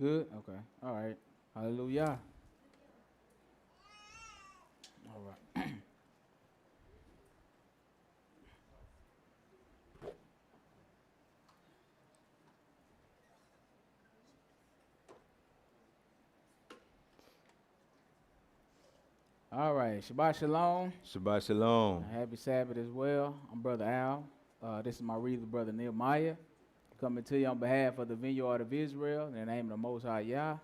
Good? Okay. All right. Hallelujah. All right. All right. Shabbat Shalom. Shabbat Shalom. Happy Sabbath as well. I'm Brother Al. This is my reader, Brother Nehemiah, coming to you on behalf of the Vineyard of Israel in the name of the Most High Yah,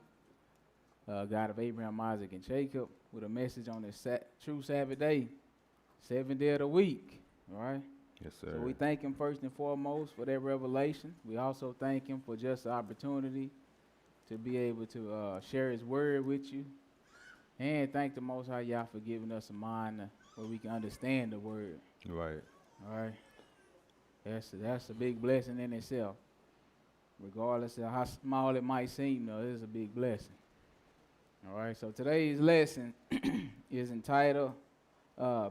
God of Abraham, Isaac, and Jacob, with a message on this true Sabbath day, 7th day of the week. All right. Yes, sir. So we thank him first and foremost for that revelation. We also thank him for just the opportunity to be able to share his word with you. And thank the Most High Yah for giving us a mind where we can understand the word. Right. All right. That's a big blessing in itself. Regardless of how small it might seem, though, it is a big blessing. All right. So today's lesson is entitled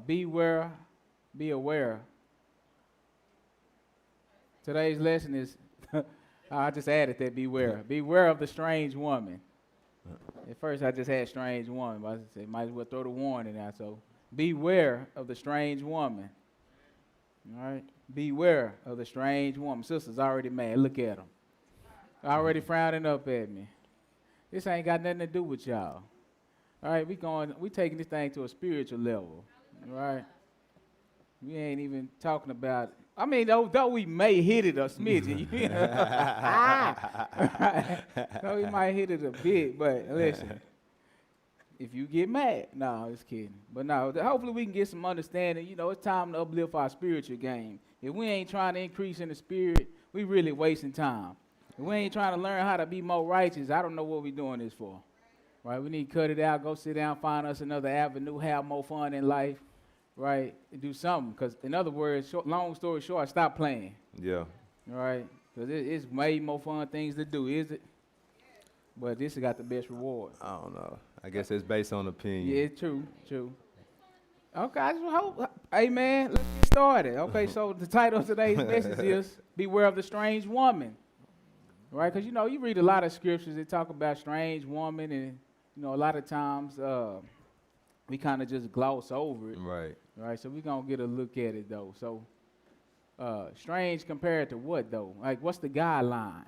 Beware, Be Aware. Today's lesson is, I just added that beware. Beware of the strange woman. At first I just had strange woman, but I said might as well throw the warning out. So beware of the strange woman. All right? Beware of the strange woman. Sister's already mad. Look at them. Already frowning up at me. This ain't got nothing to do with y'all. All right, we taking this thing to a spiritual level. All right? We ain't even talking about, I mean, though we may hit it a smidgen, you know? Though we might hit it a bit, but listen, if you get mad, no, I was kidding. But no, hopefully we can get some understanding. You know, it's time to uplift our spiritual game. If we ain't trying to increase in the spirit, we really wasting time. If we ain't trying to learn how to be more righteous, I don't know what we're doing this for. Right? We need to cut it out, go sit down, find us another avenue, have more fun in life. Right, and do something. Because, in other words, long story short, stop playing. Yeah. Right? Because it's way more fun things to do, is it? But this has got the best reward. I don't know. I guess it's based on opinion. Yeah, true. Okay, I just hope. Hey, man, let's get started. Okay, so the title of today's message is Beware of the Strange Woman. Right? Because, you know, you read a lot of scriptures that talk about strange woman, and, you know, a lot of times we kind of just gloss over it. Right. Right, so we're going to get a look at it, though. So, strange compared to what, though? Like, what's the guideline?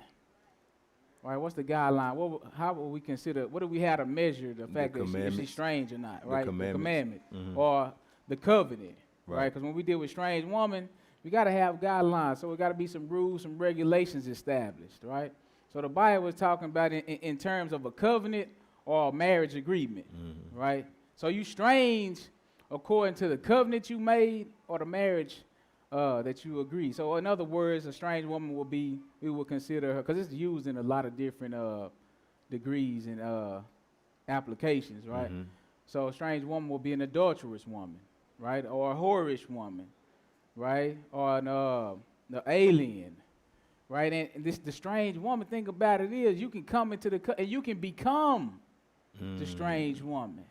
Right, what's the guideline? How will we consider, what do we have to measure the fact that she's strange or not, right? The commandment. Mm-hmm. Or the covenant, right? Right. Because when we deal with strange woman, we got to have guidelines. So, we got to be some rules, some regulations established, right? So, the Bible is talking about in terms of a covenant or a marriage agreement, right? So, you strange according to the covenant you made or the marriage that you agree. So in other words, a strange woman will be, we will consider her, because it's used in a lot of different degrees and applications, right? Mm-hmm. So a strange woman will be an adulterous woman, right? Or a whorish woman, right? Or an alien, right? And the strange woman, think about it is, you can come into and you can become the strange woman.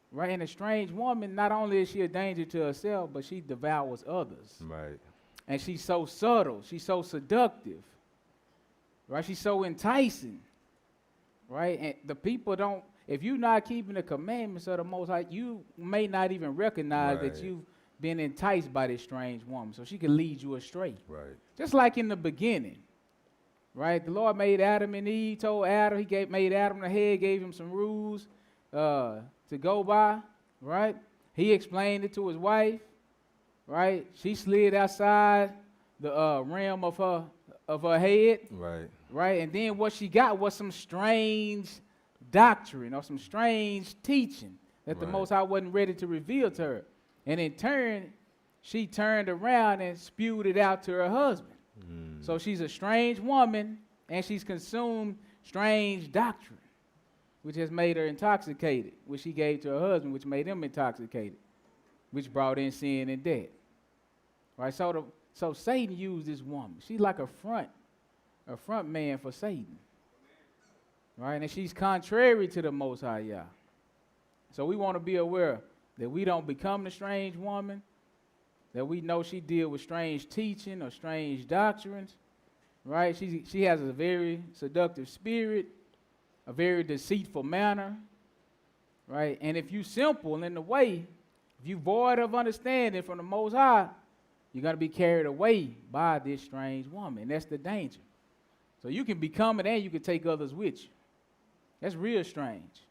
Right, and a strange woman, not only is she a danger to herself, but she devours others. Right. And she's so subtle, she's so seductive. Right, she's so enticing. Right, and the people don't, if you're not keeping the commandments of the Most High, you may not even recognize that you've been enticed by this strange woman. So she can lead you astray. Right. Just like in the beginning. Right, the Lord made Adam and Eve, told Adam, made Adam the head, gave him some rules to go by, right? He explained it to his wife, right? She slid outside the realm of her head, right? And then what she got was some strange doctrine or some strange teaching that the Most High wasn't ready to reveal to her. And in turn, she turned around and spewed it out to her husband. So she's a strange woman, and she's consumed strange doctrine, which has made her intoxicated, which she gave to her husband, which made him intoxicated, which brought in sin and death. Right? So Satan used this woman. She's like a front man for Satan. Right? And she's contrary to the Most High Yah. So we want to be aware that we don't become the strange woman, that we know she deals with strange teaching or strange doctrines. Right? She has a very seductive spirit. a very deceitful manner, right? And if you simple in the way, if you void of understanding from the Most High, you're going to be carried away by this strange woman. That's the danger. So you can become it and you can take others with you. That's real strange,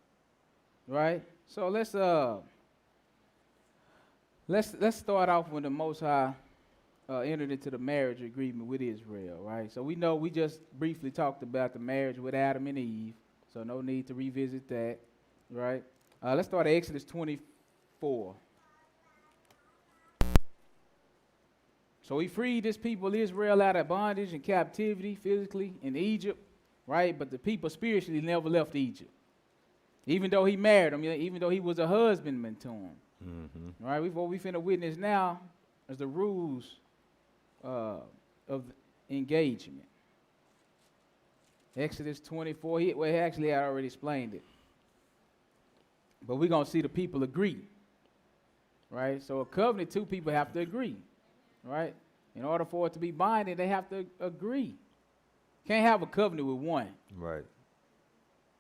right? So let's start off when the Most High entered into the marriage agreement with Israel, right? So we know we just briefly talked about the marriage with Adam and Eve, so no need to revisit that, right? Let's start at Exodus 24. So he freed his people Israel out of bondage and captivity physically in Egypt, right? But the people spiritually never left Egypt. Even though he married them, even though he was a husbandman to them. Mm-hmm. Right? What we finna witness now is the rules of engagement. Exodus 24, actually I already explained it. But we're going to see the people agree. Right? So a covenant, two people have to agree. Right? In order for it to be binding, they have to agree. Can't have a covenant with one. Right.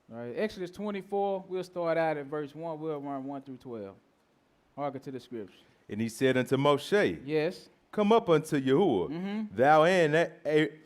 Right. Exodus 24, we'll start out at verse 1. We'll run 1 through 12. Hearken to the scripture. And he said unto Moshe, Yes. Come up unto Yahuwah, thou and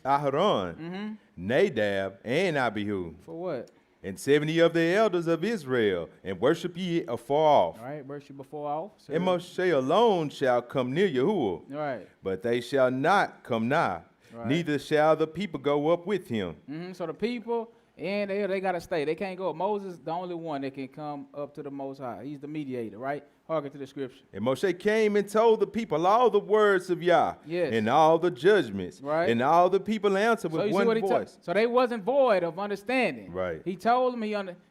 Aharon, Nadab and Abihu, For what? and 70 of the elders of Israel, and worship ye afar off. All right, worship before off. So And Moshe alone shall come near Yahuwah, right. but they shall not come nigh, Right. neither shall the people go up with him. So the people, and they got to stay. They can't go. Moses, the only one that can come up to the Most High. He's the mediator, right? Hearken to the scripture. And Moshe came and told the people all the words of Yah, Yes. and all the judgments, Right. and all the people answered So with you see one what he voice. So they wasn't void of understanding. Right. He told them,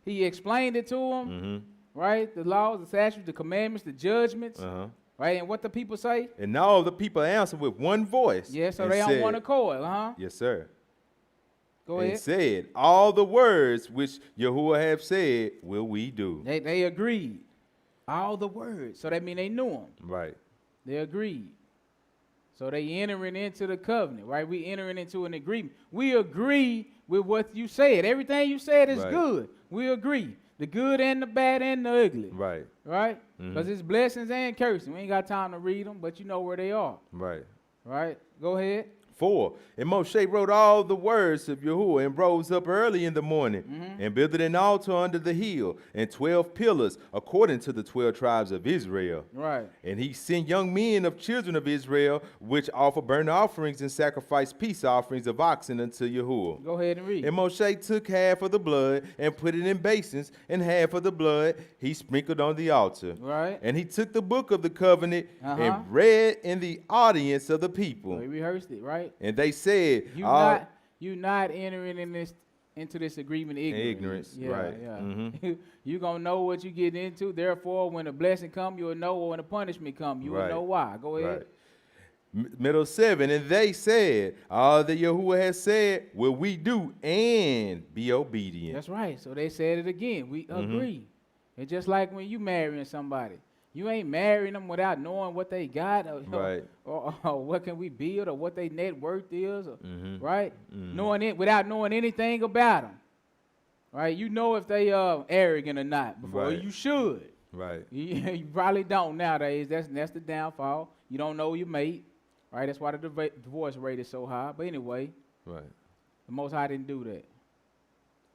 he explained it to them, right? The laws, the statutes, the commandments, the judgments, right? And what the people say? And all the people answered with one voice. Yeah, so and they on said, one accord, Yes, sir. Go and ahead. said, all the words which Yahuwah have said will we do. They agreed. All the words. So that means they knew them. Right. They agreed. So they entering into the covenant, right? We entering into an agreement. We agree with what you said. Everything you said is Right. good. We agree. The good and the bad and the ugly. Right. Right? Because it's blessings and cursings. We ain't got time to read them, but you know where they are. Right. Right? Go ahead. 4. And Moshe wrote all the words of Yahuwah and rose up early in the morning and builded an altar under the hill and 12 pillars according to the 12 tribes of Israel. Right. And he sent young men of children of Israel, which offer burnt offerings and sacrifice peace offerings of oxen unto Yahuwah. Go ahead and read. And Moshe took half of the blood and put it in basins, and half of the blood he sprinkled on the altar. Right. And he took the book of the covenant and read in the audience of the people. We rehearsed it, right? And they said, You not entering into this agreement ignorance. Yeah, Right. yeah. You gonna know what you get into. Therefore, when the blessing come, you'll know, or when the punishment come, you will Right. know why. Go ahead. Right. Middle 7, and they said, all that Yahuwah has said will we do and be obedient. That's right. So they said it again. We agree. It's just like when you marrying somebody. You ain't marrying them without knowing what they got, Right. or what can we build, or what their net worth is, or, right? Knowing it without knowing anything about them, right? You know if they arrogant or not before Right. you should. Right. You probably don't nowadays. That's the downfall. You don't know your mate, right? That's why the divorce rate is so high. But anyway, Right. the Most High didn't do that.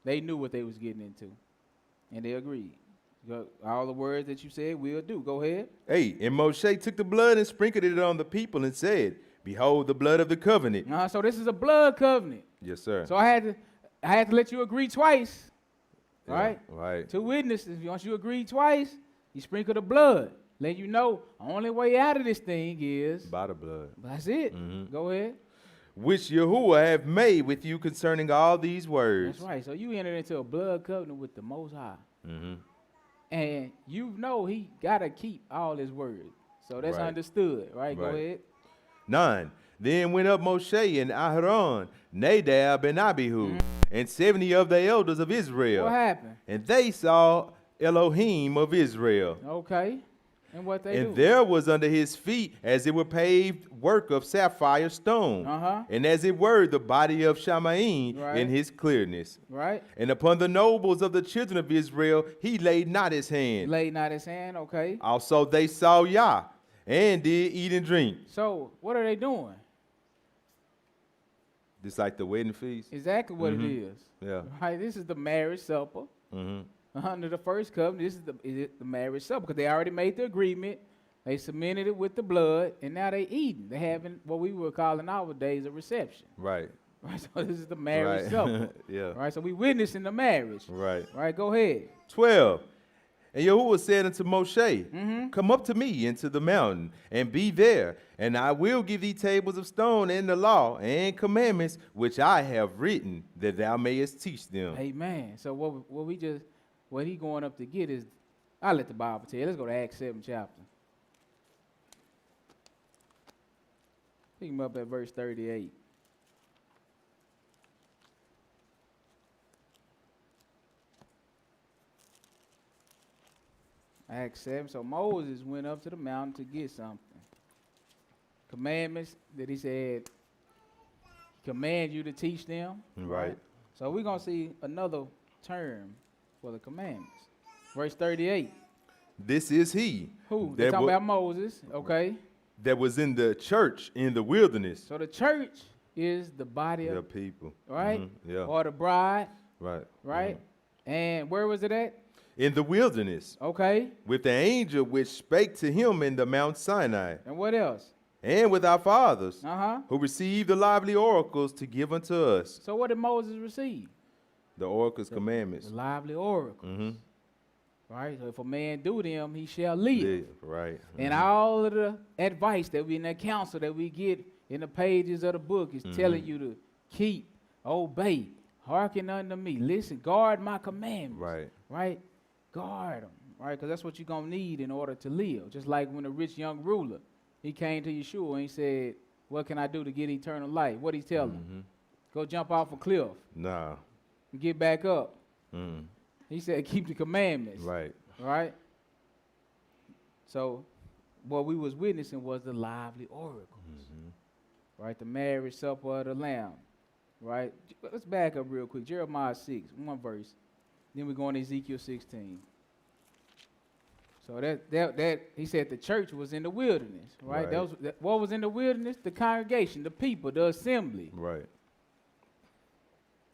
They knew what they was getting into, and they agreed. All the words that you said, we'll do. Go ahead. 8, and Moshe took the blood and sprinkled it on the people and said, behold the blood of the covenant. So this is a blood covenant. Yes, sir. So I had to let you agree twice, Yeah, right? Right. 2 witnesses. Once you agree twice, you sprinkle the blood. Let you know, only way out of this thing is By the blood. That's it. Go ahead. Which Yahuwah have made with you concerning all these words. That's right. So you entered into a blood covenant with the Most High. And you know he got to keep all his words. So that's Right. understood, right? Go Right. ahead. 9. Then went up Moshe and Aharon, Nadab and Abihu, and 70 of the elders of Israel. What happened? And they saw Elohim of Israel. Okay. And what they And do? there was under his feet, as it were paved work of sapphire stone, and as it were the body of Shamaim Right. in his clearness. Right? And upon the nobles of the children of Israel he laid not his hand. Laid not his hand, okay. Also they saw Yah, and did eat and drink. So what are they doing? Just like the wedding feast. Exactly what it is. Yeah. Right? This is the marriage supper. Under the first covenant, this is the marriage supper, because they already made the agreement. They cemented it with the blood, and now they eating. They having what we would call in our days a reception. Right. Right. So this is the marriage Right. supper. Yeah. Right. So we witnessing the marriage. Right. Right. Go ahead. 12. And Yahuwah said unto Moshe, Come up to me into the mountain, and be there, and I will give thee tables of stone and the law and commandments which I have written, that thou mayest teach them. Amen. So what he going up to get is, I'll let the Bible tell you. Let's go to Acts 7 chapter. Pick him up at verse 38. Acts 7. So Moses went up to the mountain to get something. Commandments that he said, command you to teach them. Right. So we're going to see another term for the commandments. Verse 38. This is he Who? They're talking about Moses. Okay. that was in the church in the wilderness. So the church is the body The of, people. right? Yeah. Or the bride, Right. right? And where was it at? In the wilderness, Okay. with the angel which spake to him in the Mount Sinai, And what else? and with our fathers, Uh-huh. who received the lively oracles to give unto us. So what did Moses receive? The oracles, commandments. The lively oracles. Mm-hmm. Right? So if a man do them, he shall live. Right. And all of the advice that we in that counsel that we get in the pages of the book is telling you to keep, obey, hearken unto me, listen, guard my commandments. Right. Right? Guard them. Right? Because that's what you're going to need in order to live. Just like when the rich young ruler, he came to Yeshua and he said, what can I do to get eternal life? What he tell him? Go jump off a cliff Nah. and get back up. Mm. He said, keep the commandments. Right. Right? So what we was witnessing was the lively oracles. Right? The marriage supper of the Lamb. Right? Let's back up real quick. Jeremiah 6, one verse. Then we're going to Ezekiel 16. So that he said the church was in the wilderness. Right? Right. What was in the wilderness? The congregation, the people, the assembly. Right.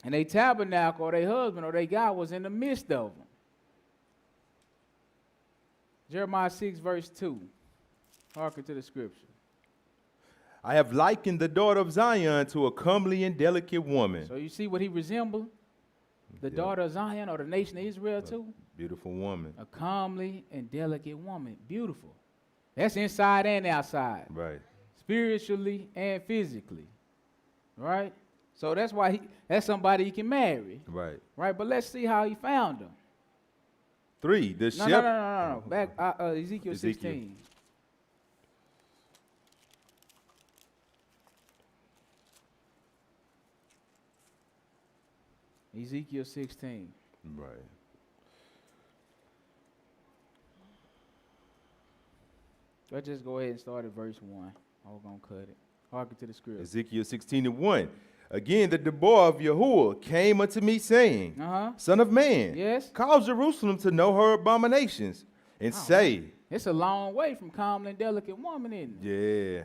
And they tabernacle or their husband or their God was in the midst of them. Jeremiah 6 verse 2. Hearken to the scripture. I have likened the daughter of Zion to a comely and delicate woman. So you see what he resembled? The Yeah. daughter of Zion or the nation of Israel too? Beautiful woman. A comely and delicate woman. Beautiful. That's inside and outside. Right. Spiritually and physically. Right? So that's why that's somebody he can marry. Right. Right? But let's see how he found her. 3. The No. shepherd. Back Ezekiel 16. Ezekiel 16. Right. Let's just go ahead and start at verse 1. I'm going to cut it. Hearken to the script. Ezekiel 16:1. Again, the Deborah of Yahuwah came unto me, saying, Uh-huh. Son of man, Yes? cause Jerusalem to know her abominations, and say, It's a long way from calm and delicate woman, isn't it? yeah,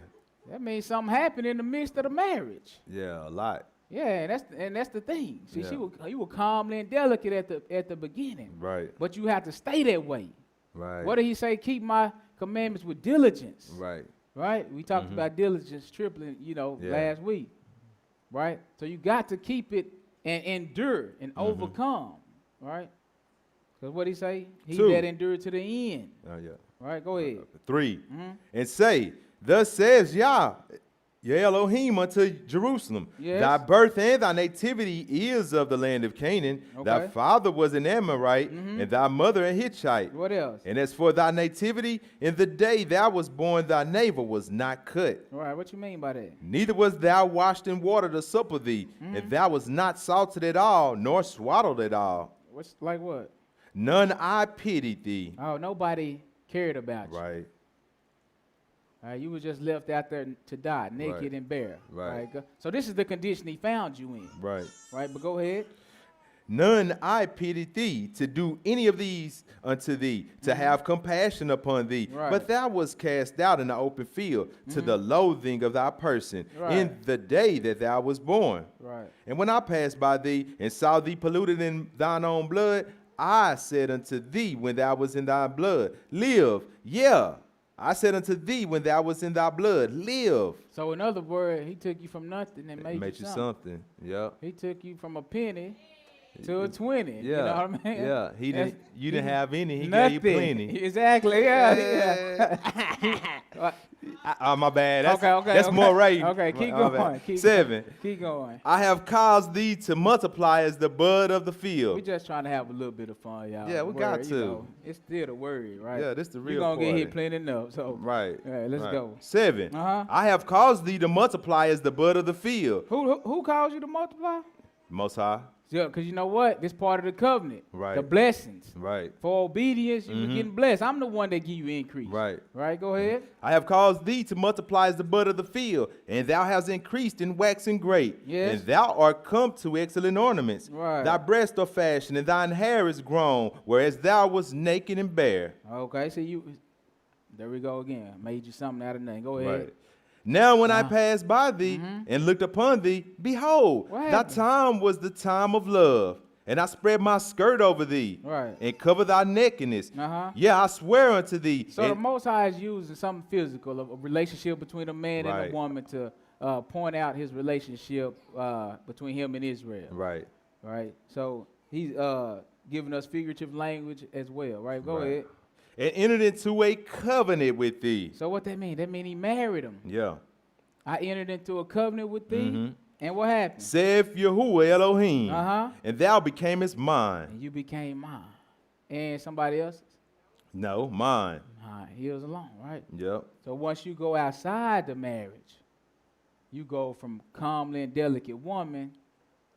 That means something happened in the midst of the marriage. yeah, a lot. Yeah, and that's the thing. See, Yeah. you were calmly and delicate at the beginning. Right, But you have to stay that way. right. What did he say? Keep my commandments with diligence. Right, Right? We talked about diligence tripling, Yeah. last week. Right? So you got to keep it and endure and overcome. Right? Because what he say? He 2. that endured to the end. oh yeah. Right? Go ahead. 3. Mhm. And say, Thus says Yah, Yah Elohim unto Jerusalem, Yes. Thy birth and thy nativity is of the land of Canaan. Thy Okay. father was an Amorite, and thy mother a Hittite. What else? And as for thy nativity, in the day thou was born, thy navel was not cut. All right, what you mean by that? Neither was thou washed in water to supple thee, and thou was not salted at all, nor swaddled at all. What's like what? None eye pitied thee. Oh, nobody cared about you. Right. All right, you were just left out there to die, naked Right. and bare. Right. So this is the condition he found you in. Right. Right, but go ahead. None I pity thee to do any of these unto thee, to have compassion upon thee. Right. But thou wast cast out in the open field to the loathing of thy person Right. in the day that thou was born. Right. And when I passed by thee and saw thee polluted in thine own blood, I said unto thee when thou was in thy blood, live. Yeah, I said unto thee when thou was in thy blood, live. So in other words, he took you from nothing and made Made you you something. something. Yeah. He took you from a penny to a 20. Yeah. You know what I mean? Yeah. You didn't have any. He nothing. gave you plenty. Exactly. Yeah. My bad. That's, Okay, that's okay. more right. Okay, keep My bad. going. Keep 7. Keep going. I have caused thee to multiply as the bud of the We field. just trying to have a little bit of fun, y'all. Yeah, we got You to. know, it's still the word, right? Yeah, this the real You're going to get party. hit plenty enough. So, Right. all right, let's right. go. 7. Uh-huh. I have caused thee to multiply as the bud of the field. Who calls you to multiply? Most High. Yeah, because you know what? This part of the covenant. Right. The blessings. Right. For obedience, you were getting blessed. I'm the one that give you increase. Right. Right, go ahead. I have caused thee to multiply as the bud of the field, and thou hast increased in waxing great. Yes. And thou art come to excellent ornaments. Right. Thy breasts are fashioned, and thine hair is grown, whereas thou wast naked and bare. Okay, so there we go again. Made you something out of nothing. Go ahead. Right. Now when I passed by thee and looked upon thee, behold, What thy happened? time was the time of love. And I spread my skirt over thee, Right. and cover thy nakedness. Uh-huh. Yeah, I swear unto thee. So the and- Most High is using something physical, a relationship between a man and Right. a woman to point out his relationship between him and Israel. Right. Right. So he's giving us figurative language as well. Right. Go Right. ahead. And entered into a covenant with thee. So what that mean? That mean he married him. Yeah. I entered into a covenant with thee, Mhm. and what happened? Saith Yahuwah Elohim. Uh-huh. And thou becamest mine. And you became mine. And somebody else's? No, mine. He was alone, right? Yep. So once you go outside the marriage, you go from comely and delicate woman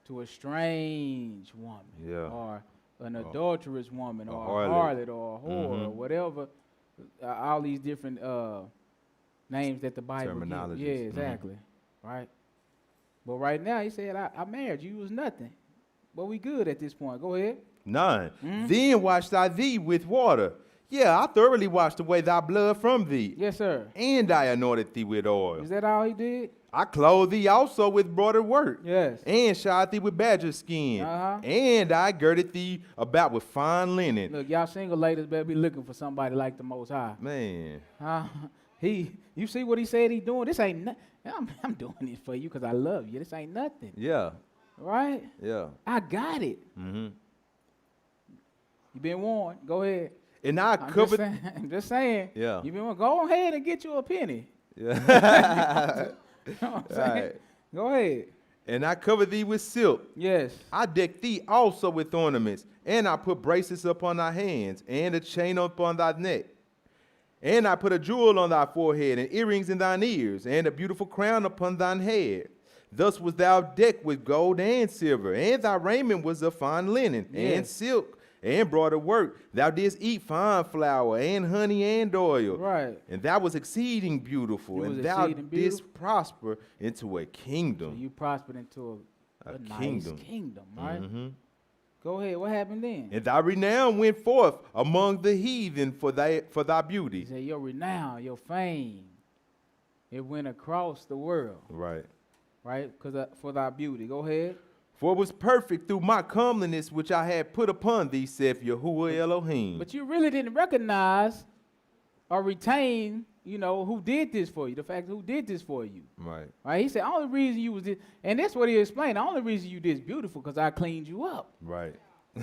to a strange woman. Yeah. Or an adulterous woman, a or a harlot. harlot, or a whore, or Mhm. whatever. All these different names that the Bible gives. Terminologies. Yeah, Mhm. exactly. Right? But right now, he said, I married you. You was nothing. But we good at this point. Go ahead. 9. Mm-hmm. Then washed I thee with water. Yeah, I thoroughly washed away thy blood from thee. Yes, sir. And I anointed thee with oil. Is that all he did? I clothed thee also with broidered work. Yes. And shod thee with badger skin. Uh-huh. And I girded thee about with fine linen. Look, y'all single ladies better be looking for somebody like the Most High. Man. You see what he said he doing? This ain't nothing. I'm doing it for you because I love you. This ain't nothing. Yeah. Right? Yeah. I got it. Mm-hmm. You been warned. Go ahead. And I I'm just covered. saying. I'm just saying. Yeah. You been warned. Go ahead and get you a penny. Yeah. You know what I'm saying? Right. Go ahead. And I covered thee with silk. Yes. I decked thee also with ornaments, and I put bracelets upon thy hands, and a chain upon thy neck. And I put a jewel on thy forehead, and earrings in thine ears, and a beautiful crown upon thine head. Thus was thou decked with gold and silver, and thy raiment was of fine linen, and Yes. silk, and broidered work. Thou didst eat fine flour, and honey, and oil. Right. And thou was exceeding beautiful, You and was thou exceeding beautiful? didst prosper into a So kingdom. you prospered into a A nice kingdom. kingdom, right? Mhm. Go ahead. What happened then? And thy renown went forth among the heathen for thy He beauty. said, your renown, your fame, it went across the world, Right. right? For thy beauty. Go ahead. For it was perfect through my comeliness which I had put upon thee, saith Yahuwah Elohim. But you really didn't recognize or retain, who did this for you, the fact who did this for you. Right. Right? He said, only reason you was this, and that's what he explained, the only reason you this beautiful because I cleaned you up. Right.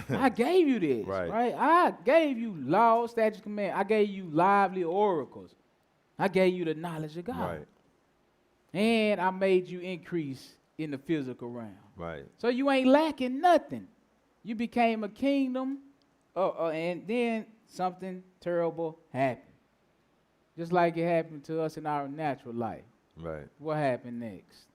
I gave you this, Right. right? I gave you law, statutes, command. I gave you lively oracles. I gave you the knowledge of God. Right. And I made you increase in the physical realm. Right. So you ain't lacking nothing. You became a kingdom, and then something terrible happened. Just like it happened to us in our natural life. Right. What happened next?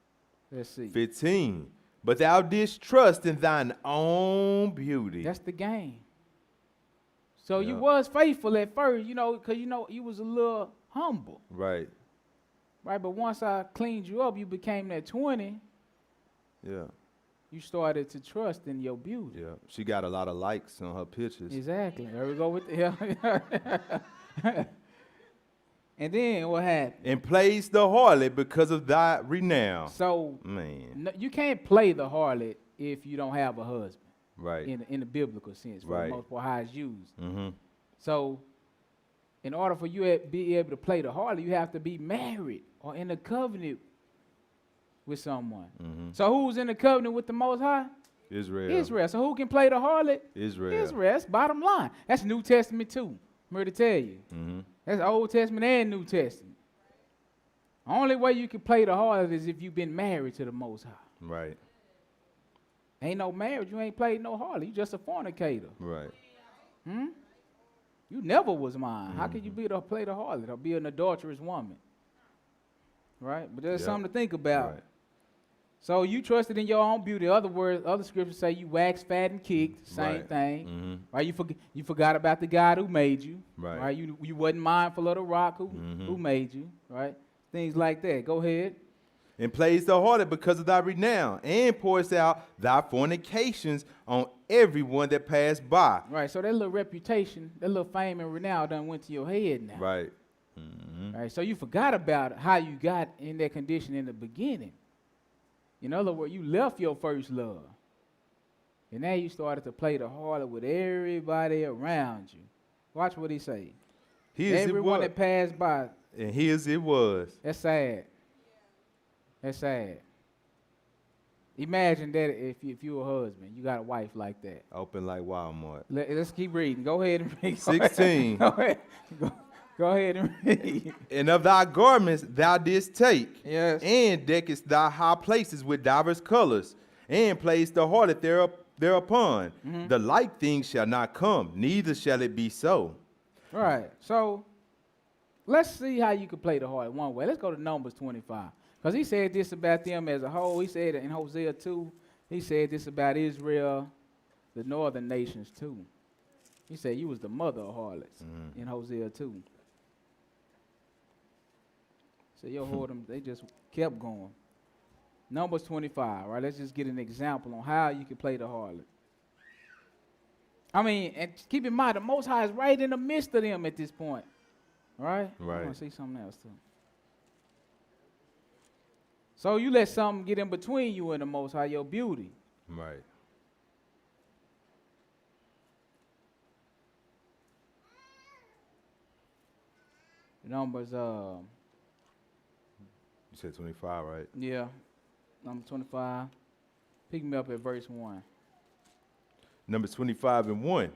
Let's see. 15. But thou didst trust in thine own beauty. That's the game. So you was faithful at first, you know, because, you know, you was a little humble. Right. Right, but once I cleaned you up, you became that 20. Yeah. You started to trust in your beauty. Yeah. She got a lot of likes on her pictures. Exactly. There we go with the And then what happened? And plays the harlot because of thy renown. So Man. you can't play the harlot if you don't have a husband. Right. In the biblical sense, for Right. the most part, how it's used. Mm-hmm. So, in order for you to be able to play the harlot, you have to be married or in a covenant with someone. Mm-hmm. So, who's in the covenant with the Most High? Israel. Israel. So, who can play the harlot? Israel. Israel. That's bottom line. That's New Testament too. I'm here to tell you. Mm-hmm. That's Old Testament and New Testament. The only way you can play the harlot is if you've been married to the Most High. Right. Ain't no marriage, you ain't played no harlot. You just a fornicator. Right. You never was mine. How can you be to play the harlot or be an adulterous woman? Right? But there's something to think about. Right. So you trusted in your own beauty. Other words, other scriptures say you waxed, fat, and kicked. Same Right. thing. Mm-hmm. Right? You forgot about the God who made you. Right. You wasn't mindful of the rock who made you. Right? Things like that. Go ahead. And plays the harlot because of thy renown, and pours out thy fornications on everyone that passed by. Right. So that little reputation, that little fame and renown done went to your head now. Right. Mm-hmm. Right. So you forgot about how you got in that condition in the beginning. In other words, you left your first love. And now you started to play the harlot with everybody around you. Watch what he say. Everyone that passed by. And his it was. That's sad. That's sad. Imagine that if you're a husband, you got a wife like that. Open like Walmart. Let's keep reading. Go ahead and read. 16. Go ahead and read. And of thy garments thou didst take. Yes. And deckest thy high places with divers colors, and placed the harlot thereupon. Mm-hmm. The like thing shall not come, neither shall it be so. Right. So let's see how you can play the harlot one way. Let's go to Numbers 25. Because he said this about them as a whole. He said it in Hosea 2. He said this about Israel, the northern nations too. He said you was the mother of harlots in Hosea 2. So your whoredom, they just kept going. Numbers 25, right? Let's just get an example on how you can play the harlot. I mean, and keep in mind, the Most High is right in the midst of them at this point. Right? Right. I want to see something else too. So you let something get in between you and the Most High, your beauty. Right. Numbers, You said 25, right? yeah, number 25. Pick me up at verse 1. Numbers 25 and 1.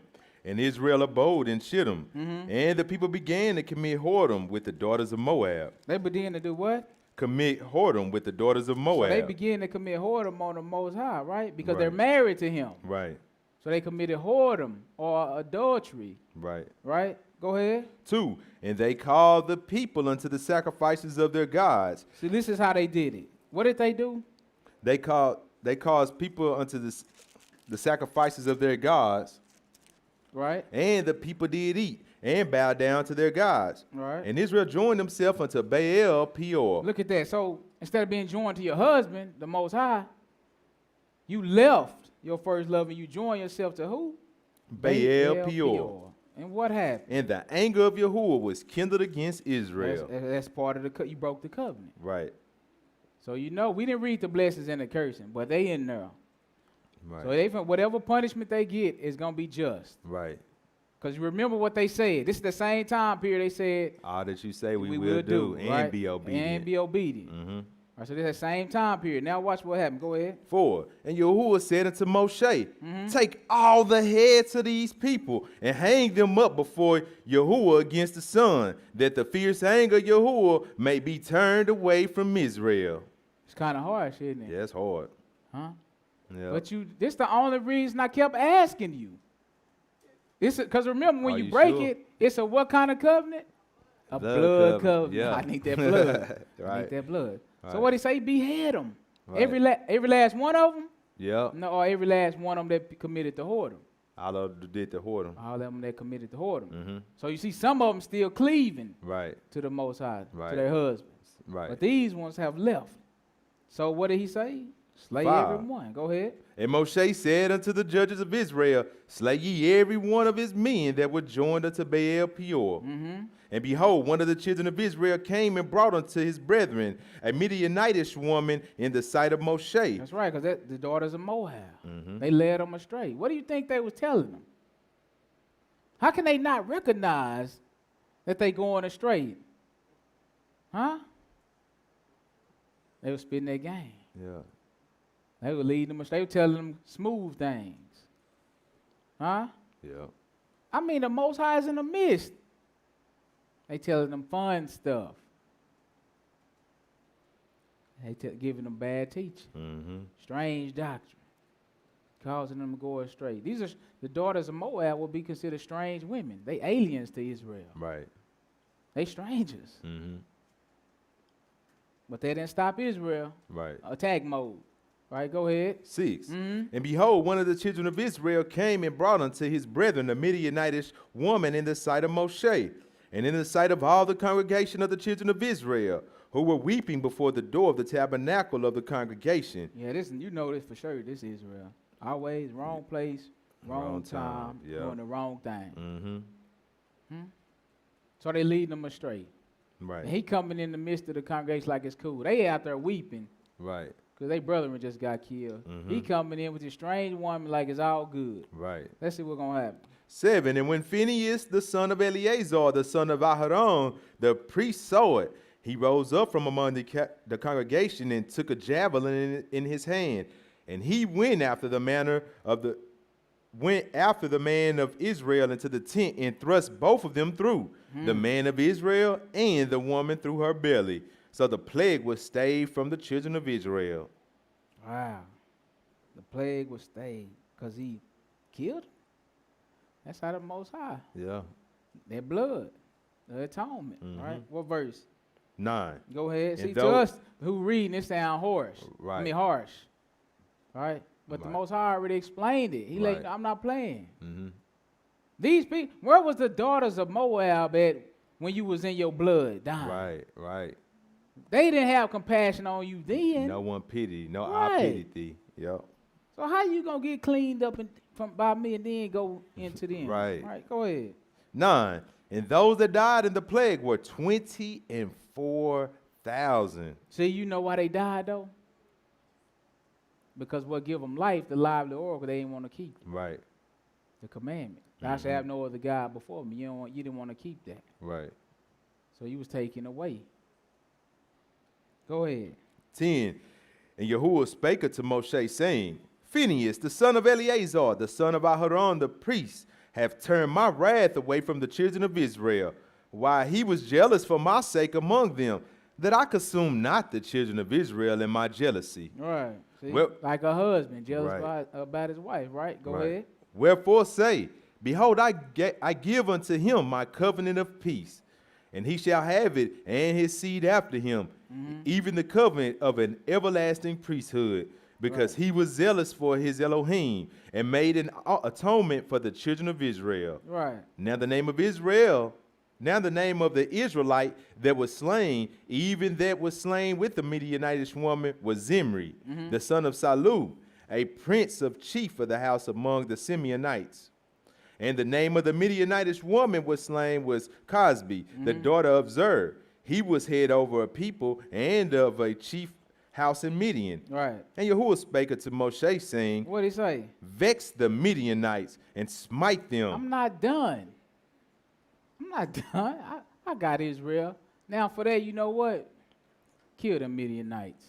And Israel abode in Shittim, Mm-hmm. and the people began to commit whoredom with the daughters of Moab. They began to do what? Commit whoredom with the daughters of Moab. So they began to commit whoredom on the Most High, right? Because Right. they're married to him. Right, So they committed whoredom or adultery, right. right? Go ahead. 2. And they called the people unto the sacrifices of their gods. See, this is how they did it. What did they do? They caused people unto the sacrifices of their gods, Right? and the people did eat and bow down to their gods. Right. And Israel joined himself unto Baal Peor. Look at that. So instead of being joined to your husband, the Most High, you left your first love and you joined yourself to who? Baal Peor. And what happened? And the anger of Yahuwah was kindled against Israel. That's part of the you broke the covenant. Right, So you know we didn't read the blessings and the cursing, but they in there. right, So they whatever punishment they get is gonna be just. right. Because you remember what they said. This is the same time period they said All that you say we will do, and right? be obedient. And be obedient. Mm-hmm. Right, so this is the same time period. Now watch what happened. Go ahead. 4. And Yahuwah said unto Moshe, Mm-hmm. Take all the heads of these people and hang them up before Yahuwah against the sun, that the fierce anger of Yahuwah may be turned away from Israel. It's kind of harsh, isn't it? Yeah, it's hard. Huh? Yeah. But this the only reason I kept asking you. Because remember, when Are you you break sure? it, it's a what kind of covenant? A Blood blood covenant. yeah. I need that blood. I Right. need that blood. So Right. what he say? Behead them. Right. Every last one of them? Yeah. No, or every last one of them that committed the whoredom. All of them did the whoredom. All of them that committed to whoredom. Mm-hmm. So you see some of them still cleaving Right. to the Most High, Right. to their husbands. Right. But these ones have left. So what did he say? Slay 5. everyone. Go ahead. And Moshe said unto the judges of Israel, Slay ye every one of his men that were joined unto Baal Peor. Mm-hmm. And behold, one of the children of Israel came and brought unto his brethren a Midianitish woman in the sight of Moshe. That's right, because the daughters of Moab. Mm-hmm. They led them astray. What do you think they was telling them? How can they not recognize that they going astray? Huh? They were spitting their game. Yeah. They were leading them astray. They were telling them smooth things. Huh? Yeah. I mean, the Most High is in the midst. They telling them fun stuff. They giving them bad teaching. Mm-hmm. Strange doctrine. Causing them to go astray. These are the daughters of Moab will be considered strange women. They aliens to Israel. Right. They strangers. Mm-hmm. But they didn't stop Israel. Right. Attack mode. Right, go ahead. 6. Mhm. And behold, one of the children of Israel came and brought unto his brethren a Midianitish woman in the sight of Moshe, and in the sight of all the congregation of the children of Israel, who were weeping before the door of the tabernacle of the congregation. Yeah, this you know this for sure. This is Israel. Always wrong place, wrong Wrong time, time, yeah. doing the wrong thing. Mm-hmm. So they leading them astray. Right. And he coming in the midst of the congregation like it's cool. They out there weeping Right. because they brethren just got killed. He Mhm. coming in with this strange woman like it's all good. Right. Let's see what's going to happen. 7. And when Phinehas, the son of Eleazar, the son of Aharon, the priest, saw it, he rose up from among the congregation and took a javelin in his hand, and he went after the man of Israel into the tent and thrust both of them through, the man of Israel and the woman through her belly. So the plague was stayed from the children of Israel. Wow. The plague was stayed because he killed him. That's how the Most High. Yeah. Their blood, the atonement. Mhm. Right? What verse? 9. Go ahead. And See, to though- us who reading, it sound harsh. Right. I mean, harsh. Right? But the Right. Most High already explained it. He Right. like, I'm not playing. Mm-hmm. These people, where was the daughters of Moab at when you was in your blood dying? Right. Right. They didn't have compassion on you then. No one pity. No, Right. I pity thee. Yep. So how you gonna get cleaned up by me and then go into them? Right. Right. Go ahead. 9. And those that died in the plague were 24,000. See, you know why they died though? Because what give them life, the lively oracle, they didn't want to keep Right. the commandment. Thou shalt have no other God before me. You didn't want to keep that. Right. So you was taken away. Go ahead. 10. And Yahuwah spake unto Moshe, saying, Phinehas, the son of Eleazar, the son of Aharon, the priest, have turned my wrath away from the children of Israel, while he was jealous for my sake among them, that I consume not the children of Israel in my jealousy. Right. See, Well- like a husband jealous Right. about his wife, right? Go Right. ahead. Wherefore say, Behold, I give unto him my covenant of peace, and he shall have it, and his seed after him, even the covenant of an everlasting priesthood, because he was zealous for his Elohim, and made an atonement for the children of Israel. Right. Now the name of the Israelite that was slain, even that was slain with the Midianitish woman, was Zimri, the son of Salu, a prince of chief of the house among the Simeonites. And the name of the Midianitish woman was slain was Cosbi, the daughter of Zer. He was head over a people and of a chief house in Midian. Right. And Yahuwah spake unto Moshe, saying, What did he say? Vex the Midianites and smite them. I'm not done. I'm not done. I got Israel. Now for that, you know what? Kill the Midianites.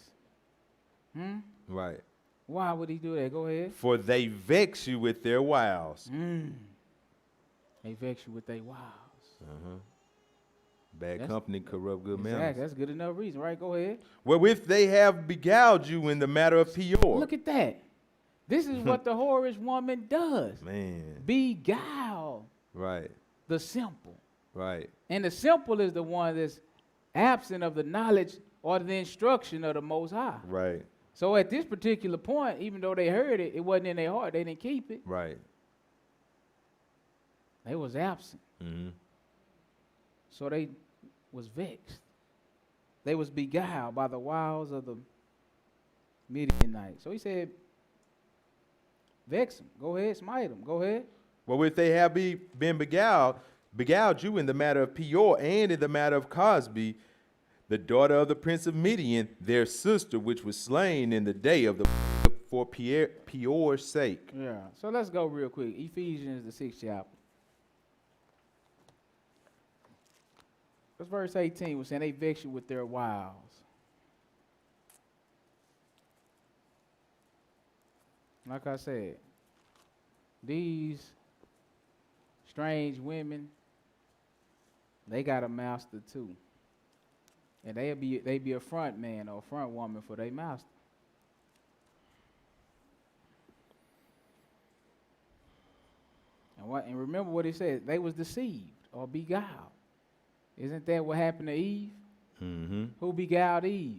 Right. Why would he do that? Go ahead. For they vex you with their wiles. They vex you with their wiles. Bad That's- company corrupt good Exactly. manners. That's good enough reason, right? Go ahead. Wherewith they have beguiled you in the matter of Peor. Look at that. This is what the whorish woman does. Man. Beguile Right. the simple. Right. And the simple is the one that's absent of the knowledge or the instruction of the Most High. Right. So at this particular point, even though they heard it, it wasn't in their heart. They didn't keep it. Right. They was absent. Mm-hmm. So they was vexed. They was beguiled by the wiles of the Midianites. So he said, vex them. Go ahead, smite them. Go ahead. Well, if they have been beguiled you in the matter of Peor and in the matter of Cosby, the daughter of the prince of Midian, their sister, which was slain in the day of the for Peor's sake. Yeah. So let's go real quick. Ephesians, the 6th chapter. Because verse 18 was saying they vex you with their wiles. Like I said, these strange women, they got a master too. And they be a front man or a front woman for their master. And remember what he said, they was deceived or beguiled. Isn't that what happened to Eve? Mm-hmm. Who beguiled Eve?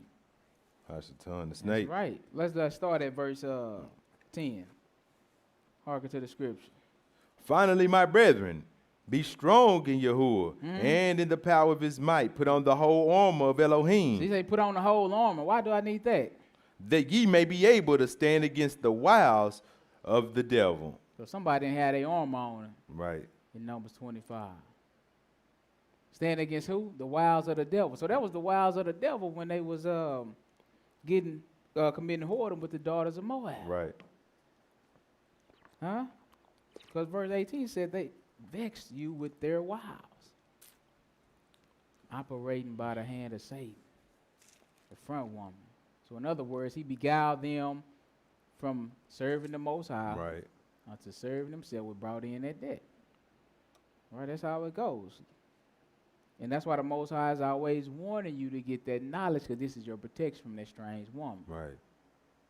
Hasatan, the snake. That's right. Let's start at verse 10. Hearken to the scripture. Finally, my brethren, be strong in Yahuwah and in the power of his might. Put on the whole armor of Elohim, He say put on the whole armor. Why do I need that? that ye may be able to stand against the wiles of the devil. So somebody didn't have their armor on Right. in Numbers 25. Stand against who? The wiles of the devil. So that was the wiles of the devil when they was committing whoredom with the daughters of Moab. Right. Huh? Because verse 18 said they vexed you with their wiles, operating by the hand of Satan, the front woman. So in other words, he beguiled them from serving the Most High Right. unto serving himself, was brought in at debt. Right? That's how it goes. And that's why the Most High is always warning you to get that knowledge, because this is your protection from that strange woman. Right.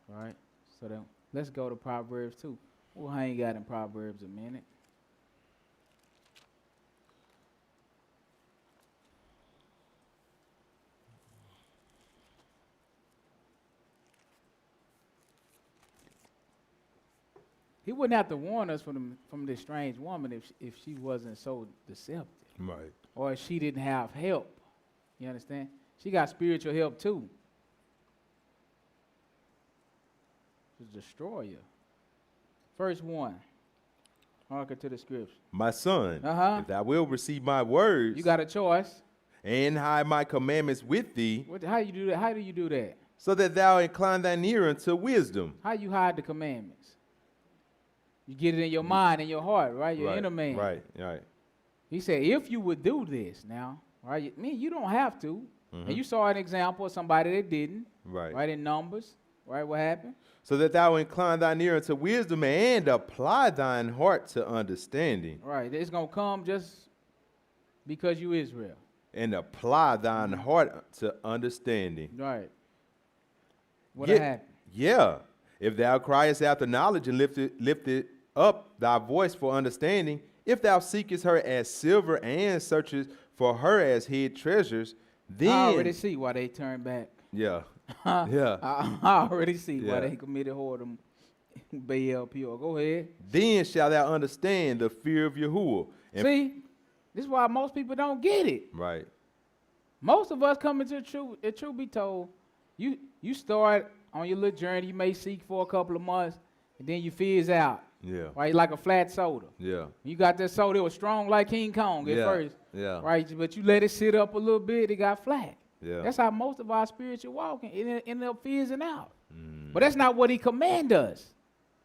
Right? So then let's go to Proverbs 2. We'll hang out in Proverbs a minute. He wouldn't have to warn us from this strange woman if she wasn't so deceptive. Right. Or if she didn't have help. You understand? She got spiritual help too. To destroy you. Verse 1. Hearken to the scripture. My son, Uh-huh. if thou wilt receive my words You got a choice. and hide my commandments with thee, How you do that? How do you do that? so that thou incline thine ear unto wisdom. How you hide the commandments? You get it in your mind and your heart, right? Your Right. inner man. Right. Right. He said, if you would do this now, right? You don't have to. And you saw an example of somebody that didn't. Right. Right, in Numbers. Right, what happened? So that thou incline thine ear unto wisdom and apply thine heart to understanding. Right, it's going to come just because you Israel. And apply thine heart to understanding. Right. What Ye- happened? Yeah. If thou criest after knowledge and lift it up thy voice for understanding, if thou seekest her as silver and searchest for her as hid treasures, then I already see why they turned back. yeah. Yeah. I already see why Yeah. they committed whoredom. Baal Peor. Go ahead. Then shalt thou understand the fear of Yahuwah. And See, this is why most people don't get it. right. Most of us coming to the truth be told, you start on your little journey, you may seek for a couple of months, and then you fizz out. Yeah. Right, like a flat soda. Yeah. You got that soda, it was strong like King Kong at Yeah. first. Yeah. Right, but you let it sit up a little bit, it got flat. Yeah. That's how most of our spiritual walking end up fizzing out. But that's not what he command us.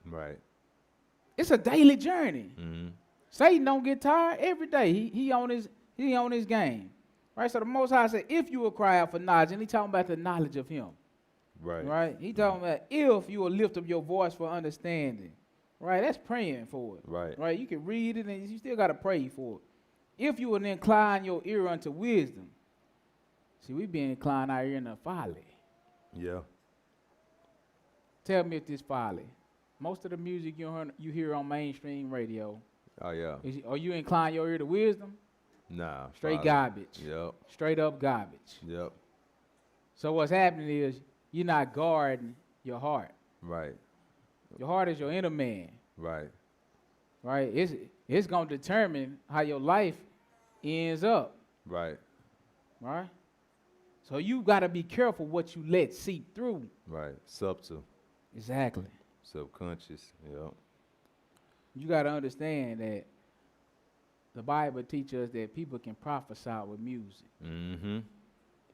Right. It's a daily journey. Mm-hmm. Satan don't get tired every day. He on his game. Right? So the Most High said, if you will cry out for knowledge, and he talking about the knowledge of him. Right. Right? He talking about if you will lift up your voice for understanding. Right? That's praying for it. Right. Right? You can read it and you still got to pray for it. If you will incline your ear unto wisdom. See, we been inclined our ear into folly. Yeah. Tell me if this folly. Most of the music you hear on mainstream radio, Oh yeah. are you incline your ear to wisdom? Nah. Straight folly. garbage. Yep. Straight up garbage. Yep. So what's happening is you're not guarding your heart. Right. Your heart is your inner man. Right. Right? it's going to determine how your life ends up, Right. right? So you got to be careful what you let seep through. Right. Subtle. Exactly. Subconscious. Yeah. You got to understand that the Bible teaches us that people can prophesy with music. Mm-hmm.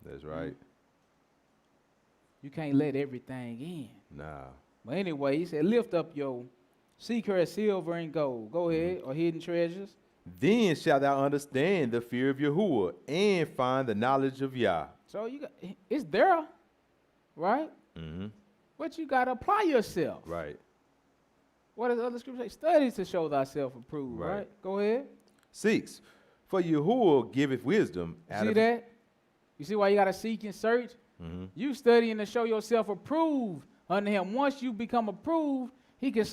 That's right. You can't let everything in. Nah. But anyway, he said, lift up your secret silver and gold. Go ahead, or hidden treasures. Then shalt thou understand the fear of Yahuwah and find the knowledge of Yah. So it's there, right? Mm-hmm. But you got to apply yourself. Right. What does the other scripture say? Study to show thyself approved, Right. right? Go ahead. 6. For Yahuwah giveth wisdom. You see that? You see why you got to seek and search? Mm-hmm. You studying to show yourself approved under him. Once you become approved, he can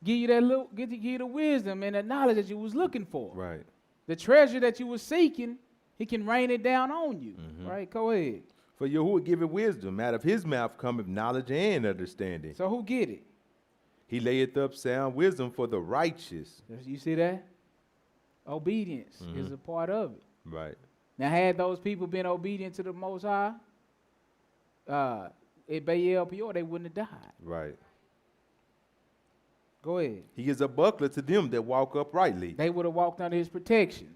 give you that give you the wisdom and the knowledge that you was looking for. Right. The treasure that you was seeking, he can rain it down on you. Mm-hmm. Right? Go ahead. For Yahuwah giveth wisdom. Out of his mouth cometh knowledge and understanding. So who get it? He layeth up sound wisdom for the righteous. You see that? Obedience is a part of it. Right. Now, had those people been obedient to the Most High, at Baal Peor, they wouldn't have died. Right. Go ahead. He is a buckler to them that walk uprightly. They would have walked under his protection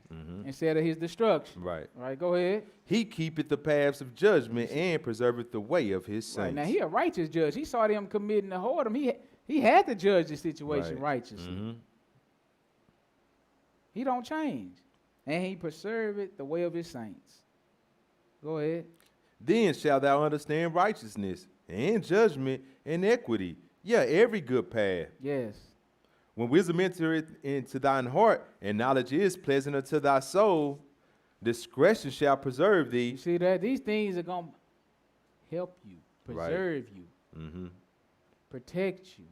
instead of his destruction. Right. All right, go ahead. He keepeth the paths of judgment and preserveth the way of his Right, saints. now, he a righteous judge. He saw them committing the whoredom. He had to judge the situation Right. righteously. Mhm. He don't change. And he preserveth the way of his saints. Go ahead. Then shalt thou understand righteousness and judgment and equity. Yeah, every good path. Yes. When wisdom entereth into thine heart, and knowledge is pleasant unto thy soul, discretion shall preserve You thee. see that? These things are going to help you, Right. preserve you, Mm-hmm. protect you.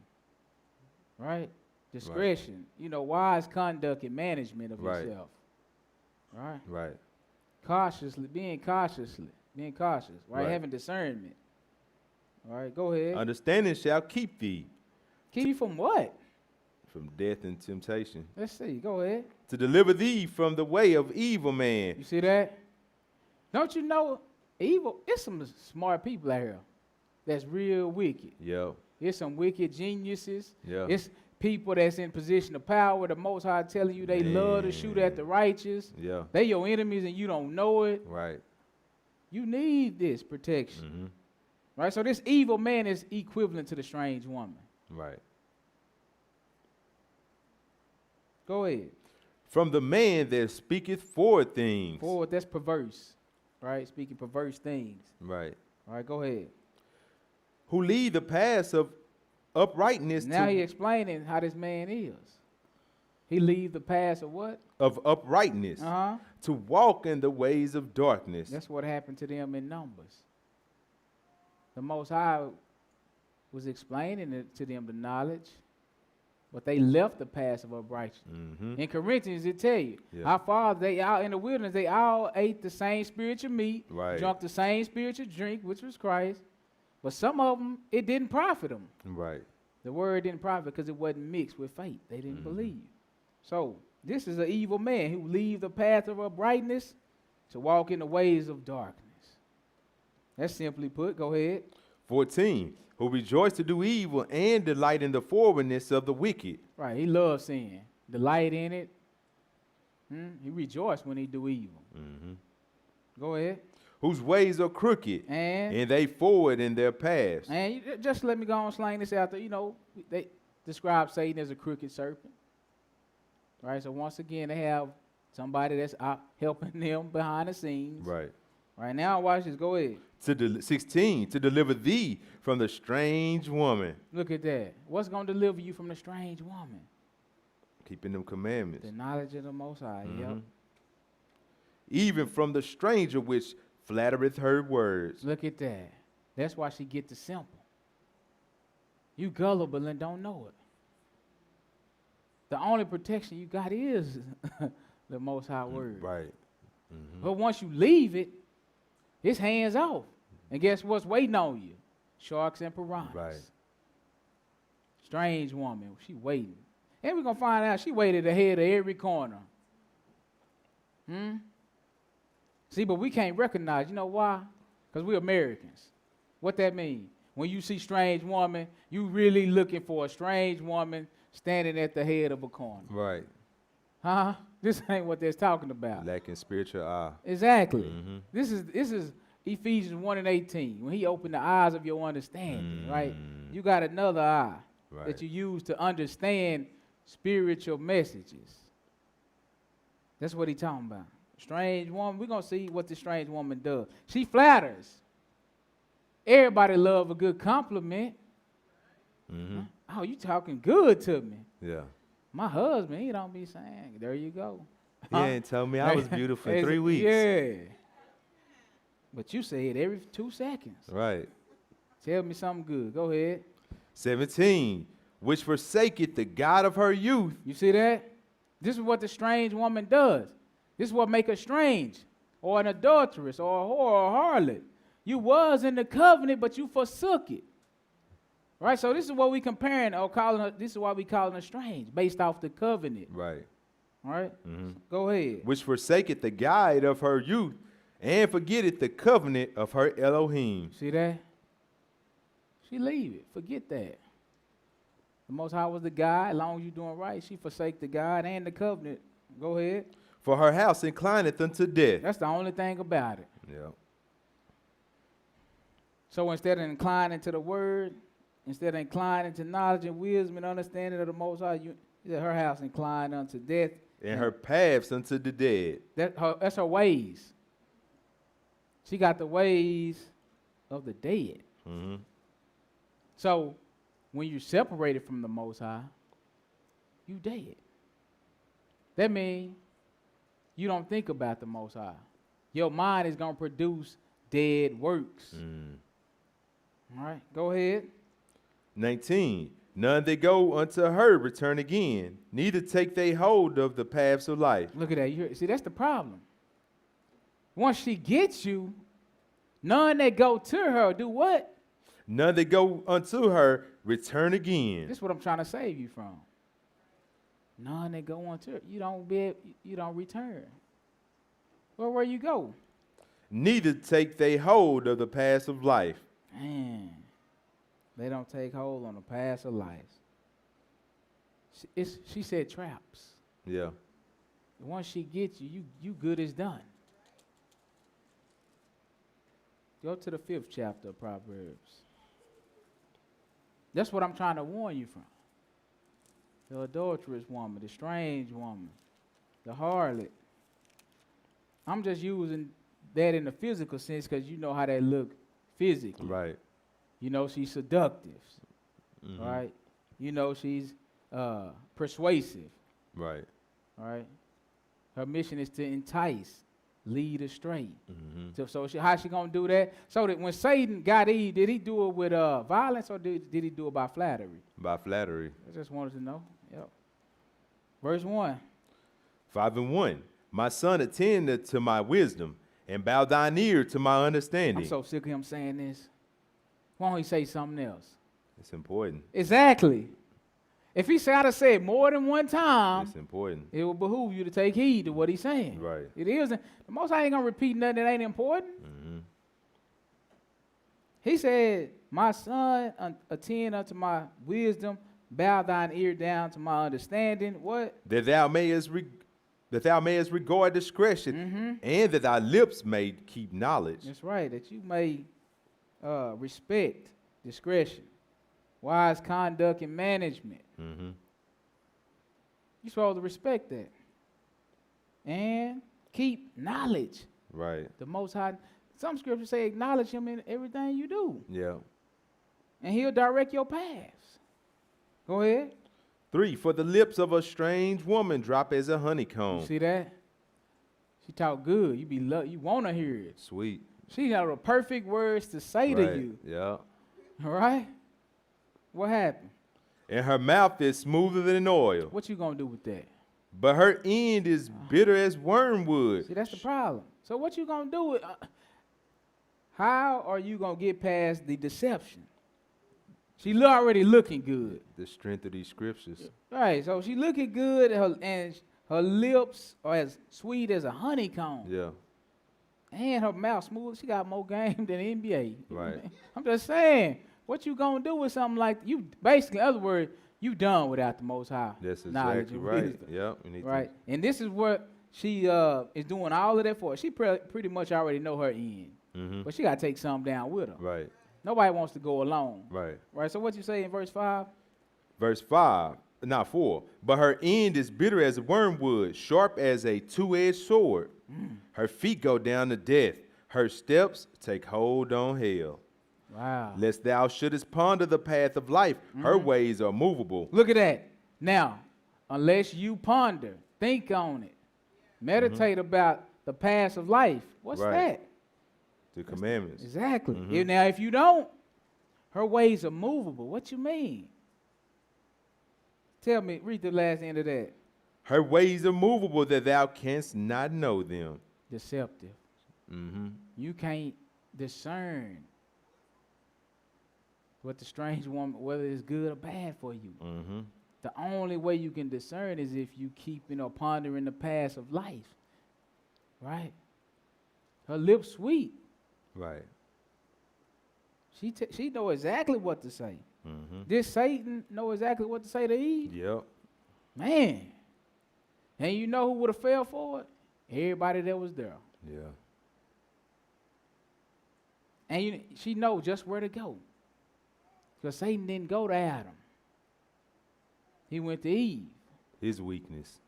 Right? Discretion. You know, wise conduct and management of Right. yourself. Right? Right. Being cautious, right? Right. Having discernment. All right, go ahead. Understanding shall keep thee Keep you from what? from death and temptation, Let's see. Go ahead. to deliver thee from the way of evil man. You see that? Don't you know evil? It's some smart people out here that's real wicked. Yeah. It's some wicked geniuses. Yeah. It's people that's in position of power. The Most High telling you they love to shoot at the righteous. Yeah. They your enemies and you don't know it. Right. You need this protection. Mm-hmm. Right? So this evil man is equivalent to the strange woman. Right. Go ahead. From the man that speaketh forward things. Forward, that's perverse. Right? Speaking perverse things. Right. All right, go ahead. Who lead the paths of uprightness Now to, he explaining how this man is. He leave the path of what? of uprightness Uh-huh. to walk in the ways of darkness. That's what happened to them in Numbers. The Most High was explaining it to them, the knowledge, but they left the path of uprightness. Mm-hmm. In Corinthians, it tell you, Yeah. our fathers, they out in the wilderness, they all ate the same spiritual meat, Right. drank the same spiritual drink, which was Christ, but some of them, it didn't profit them. Right. The word didn't profit because it wasn't mixed with faith. They didn't believe. So this is an evil man who leave the path of uprightness to walk in the ways of darkness. That's simply put. Go ahead. 14. Who rejoice to do evil and delight in the forwardness of the wicked. Right. He loves sin. Delight in it. He rejoices when he do evil. Mm-hmm. Go ahead. Whose ways are crooked, And they forward in their paths. just let me go on slang this out there. You know, they describe Satan as a crooked serpent. Right. So once again, they have somebody that's out helping them behind the scenes. Right. Right now, watch this. Go ahead. 16. To deliver thee from the strange woman. Look at that. What's going to deliver you from the strange woman? Keeping them commandments. The knowledge of the Most High. Yep. Mhm. Even from the stranger which flattereth her words. Look at that. That's why she get the simple. You gullible and don't know it. The only protection you got is the Most High word. Right. Mm-hmm. But once you leave it, it's hands off. And guess what's waiting on you? Sharks and piranhas. Right. Strange woman. She waiting. And we're going to find out she waited ahead of every corner. See, but we can't recognize. You know why? Because we're Americans. What that mean? When you see strange woman, you really looking for a strange woman standing at the head of a corner. Right. Huh? This ain't what they're talking about. Lacking spiritual eye. Exactly. Mm-hmm. This is Ephesians 1:18. When he opened the eyes of your understanding, right? You got another eye that you use to understand spiritual messages. That's what he's talking about. Strange woman. We're going to see what the strange woman does. She flatters. Everybody love a good compliment. Mm-hmm. Oh, you talking good to me. Yeah. My husband, he don't be saying, there you go. He ain't tell me I was beautiful in 3 weeks. Yeah. But you say it every 2 seconds. Right. Tell me something good. Go ahead. 17, which forsaketh the God of her youth. You see that? This is what the strange woman does. This is what make her strange, or an adulteress, or a whore, or a harlot. You was in the covenant, but you forsook it. Right? So this is what we comparing, or calling her, this is why we calling her strange, based off the covenant. Right. All right? Mm-hmm. Go ahead. Which forsaketh the guide of her youth, and forgetteth the covenant of her Elohim. See that? She leave it. Forget that. The Most High was the guide. As long as you're doing right, she forsake the guide and the covenant. Go ahead. For her house inclineth unto death. That's the only thing about it. Yeah. So instead of inclining to the word, instead of inclining to knowledge and wisdom and understanding of the Most High, her house inclined unto death. And her paths unto the dead. That's her ways. She got the ways of the dead. Mm-hmm. So when you're separated from the Most High, you dead. That means you don't think about the Most High. Your mind is going to produce dead works. All right, go ahead. 19, none that go unto her return again, neither take they hold of the paths of life. Look at that. See, that's the problem. Once she gets you, none that go to her do what? None that go unto her return again. This is what I'm trying to save you from. None that go unto her. You don't return. Where you go? Neither take they hold of the paths of life. Man, they don't take hold on the paths of life. She said traps. Yeah. Once she gets you, you good as done. Go to the 5th chapter of Proverbs. That's what I'm trying to warn you from. The adulterous woman, the strange woman, the harlot. I'm just using that in the physical sense because you know how they look physically. Right. You know, she's seductive. Mm-hmm. Right? You know, she's persuasive. Right. Right? Her mission is to entice, lead astray. Mm-hmm. So how she going to do that? So that when Satan got Eve, did he do it with violence or did he do it by flattery? By flattery. I just wanted to know. Yep. Verse 1. 5 and 1. My son, attend to my wisdom, and bow thine ear to my understanding. I'm so sick of him saying this. Why don't he say something else? It's important. Exactly. If he said to say it more than one time, It's important. it will behoove you to take heed to what he's saying. Right. It isn't. The Most High ain't going to repeat nothing that ain't important. Mm-hmm. He said, my son, attend unto my wisdom, bow thine ear down to my understanding. What? That thou mayest regard discretion, and that thy lips may keep knowledge. That's right, that you may respect discretion, wise conduct, and management. Mm-hmm. You're supposed to respect that. And keep knowledge. Right. The Most High. Some scriptures say acknowledge him in everything you do. Yeah. And he'll direct your paths. Go ahead. 3, for the lips of a strange woman drop as a honeycomb. You see that? She talk good. You want to hear it. Sweet. She got the perfect words to say to you. Yeah. All right? What happened? And her mouth is smoother than oil, What you going to do with that? but her end is bitter as wormwood. See, that's the problem. So what you going to do with how are you going to get past the deception? She already looking good. The strength of these scriptures. Right, so she looking good, and her lips are as sweet as a honeycomb. Yeah. And her mouth smooth. She got more game than the NBA. Right. I'm just saying, what you gonna do with something like you? Basically, in other words, you done without the Most High. That's knowledge exactly and right. wisdom. Yep. We need Right, and this is what she is doing all of that for. She pretty much already know her end, but she gotta take something down with her. Right. Nobody wants to go alone. Right. Right. So what you say in verse 5? Verse 5, not 4. But her end is bitter as wormwood, sharp as a two-edged sword. Her feet go down to death. Her steps take hold on hell. Wow. Lest thou shouldest ponder the path of life. Her ways are movable. Look at that. Now, unless you ponder, think on it, meditate about the path of life. What's Right. that? The commandments. Exactly. Now, if you don't, her ways are movable. What you mean? Tell me, read the last end of that. Her ways are movable that thou canst not know them. Deceptive. You can't discern what the strange woman, whether it's good or bad for you. The only way you can discern is if you keep, pondering the path of life. Right? Her lips sweet. Right. She know exactly what to say. Did Satan know exactly what to say to Eve? Yep. Man. And you know who would have fell for it? Everybody that was there. Yeah. And she know just where to go. Because Satan didn't go to Adam. He went to Eve. His weakness.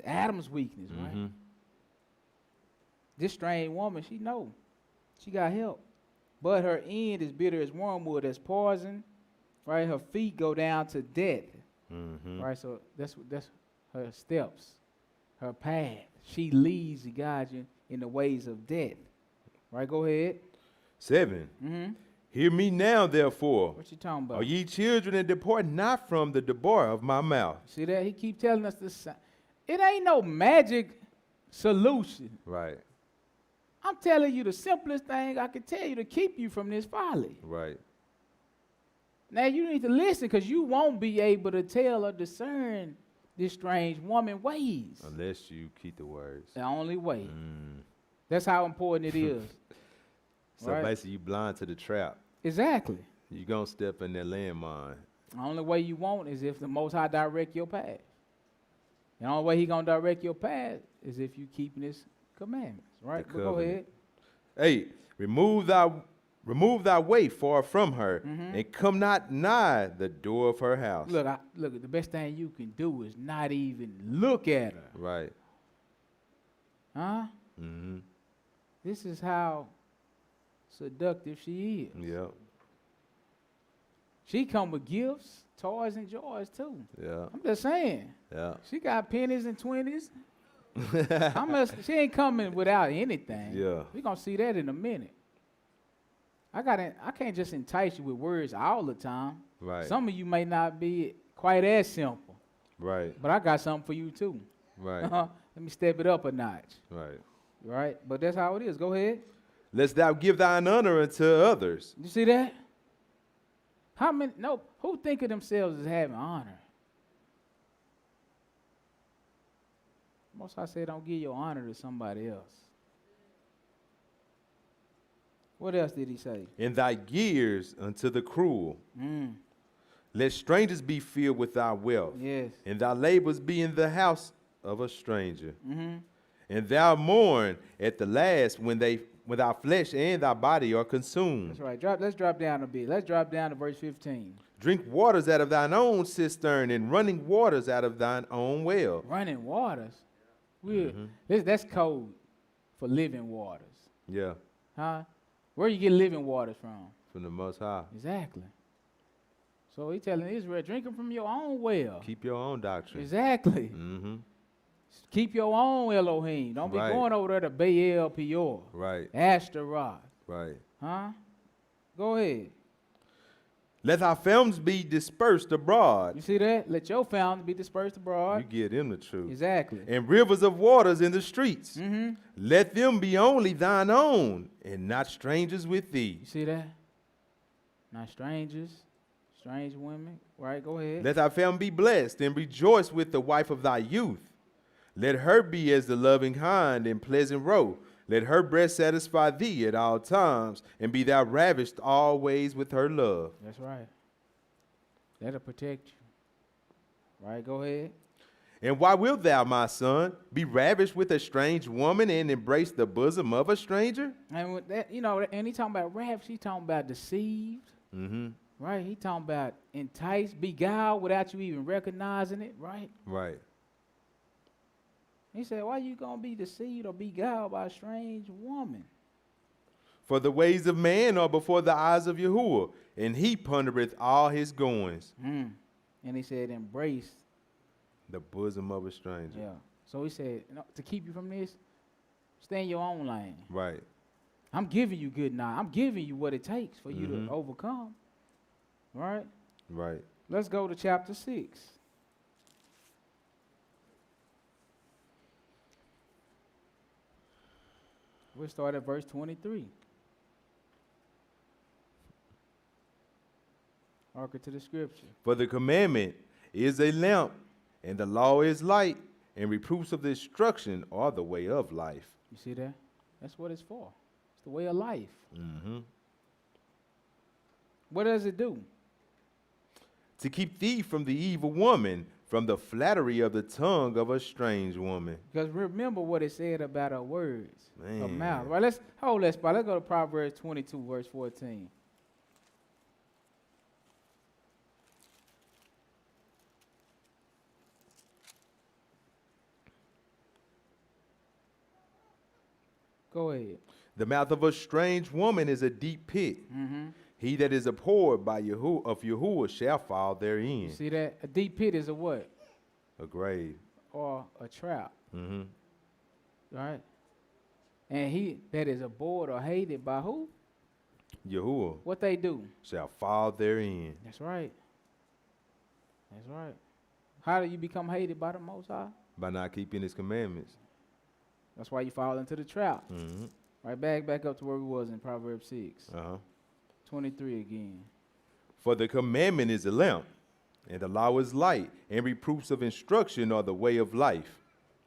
Adam's weakness, right? This strange woman, she know. She got help. But her end is bitter as wormwood, as poison. Right? Her feet go down to death. Right? So that's her steps, her path. She leads and guides you in the ways of death. Right? Go ahead. 7. Hear me now, therefore. What you talking about? Are ye children, and depart not from the debar of my mouth. See that? He keep telling us this. It ain't no magic solution. Right. I'm telling you the simplest thing I can tell you to keep you from this folly. Right. Now you need to listen, because you won't be able to tell or discern this strange woman ways. Unless you keep the words. The only way. That's how important it is. So Right. basically, you blind to the trap. Exactly. You gonna step in that landmine. The only way you won't is if the Most High direct your path. The only way He gonna direct your path is if you keeping His commandments. Right? The But go ahead. 8. Remove thy way far from her, and come not nigh the door of her house. Look, the best thing you can do is not even look at her. Right. Huh? This is how seductive she is. Yep. She come with gifts, toys, and joys too. Yeah. I'm just saying. Yeah. She got pennies and 20s. She ain't coming without anything. Yeah. We're going to see that in a minute. I can't just entice you with words all the time. Right. Some of you may not be quite as simple. Right. But I got something for you too. Right. Let me step it up a notch. Right. Right? But that's how it is. Go ahead. Lest thou give thine honor unto others. You see that? Who think of themselves as having honor? Most I say don't give your honor to somebody else. What else did he say? And thy gears unto the cruel. Let strangers be filled with thy wealth. Yes. And thy labors be in the house of a stranger. And thou mourn at the last when thy flesh and thy body are consumed. That's right. Let's drop down a bit. Let's drop down to verse 15. Drink waters out of thine own cistern, and running waters out of thine own well. Running waters. That's code for living waters. Yeah. Huh? Where you get living waters from? From the Most High. Exactly. So he's telling Israel, drink them from your own well. Keep your own doctrine. Exactly. Keep your own Elohim. Don't be Right. going over there to Baal Peor. Right. Ashtaroth. Right. Huh? Go ahead. Let thy films be dispersed abroad. You see that? Let your fountains be dispersed abroad. You give them the truth. Exactly. And rivers of waters in the streets. Let them be only thine own, and not strangers with thee. You see that? Not strangers, Strange women. Right, go ahead. Let thy family be blessed, and rejoice with the wife of thy youth. Let her be as the loving hind and pleasant roe. Let her breast satisfy thee at all times, and be thou ravished always with her love. That's right. That'll protect you. Right, go ahead. And why wilt thou, my son, be ravished with a strange woman and embrace the bosom of a stranger? And with that, you know, and he talking about ravished, he talking about deceived. Mm-hmm. Right, he talking about enticed, beguiled without you even recognizing it, right? Right. He said, why you gonna be deceived or beguiled by a strange woman? For the ways of man are before the eyes of Yahuwah, and he pondereth all his goings. And he said, embrace. The bosom of a stranger. Yeah. So he said, you know, to keep you from this, stay in your own lane. Right. I'm giving you good knowledge. I'm giving you what it takes for you to overcome. Right? Right. Let's go to chapter 6. We'll start at verse 23. Hearken to the scripture. For the commandment is a lamp, and the law is light, and reproofs of the instruction are the way of life. You see that? That's what it's for. It's the way of life. Mm-hmm. What does it do? To keep thee from the evil woman, from the flattery of the tongue of a strange woman. Because remember what it said about our words, our Man. mouth. Right? Let's hold that spot. Let's go to Proverbs 22, verse 14. Go ahead. The mouth of a strange woman is a deep pit. He that is abhorred by Yahuwah shall fall therein. You see that? A deep pit is a what? A grave. Or a trap. Mm-hmm. Right? And he that is abhorred or hated by who? Yahuwah What they do? shall fall therein. That's right. That's right. How do you become hated by the Most High? By not keeping his commandments. That's why you fall into the trap. Mm-hmm. Right, back up to where we was in Proverbs 6. 23 again. For the commandment is a lamp, and the law is light, and reproofs of instruction are the way of life.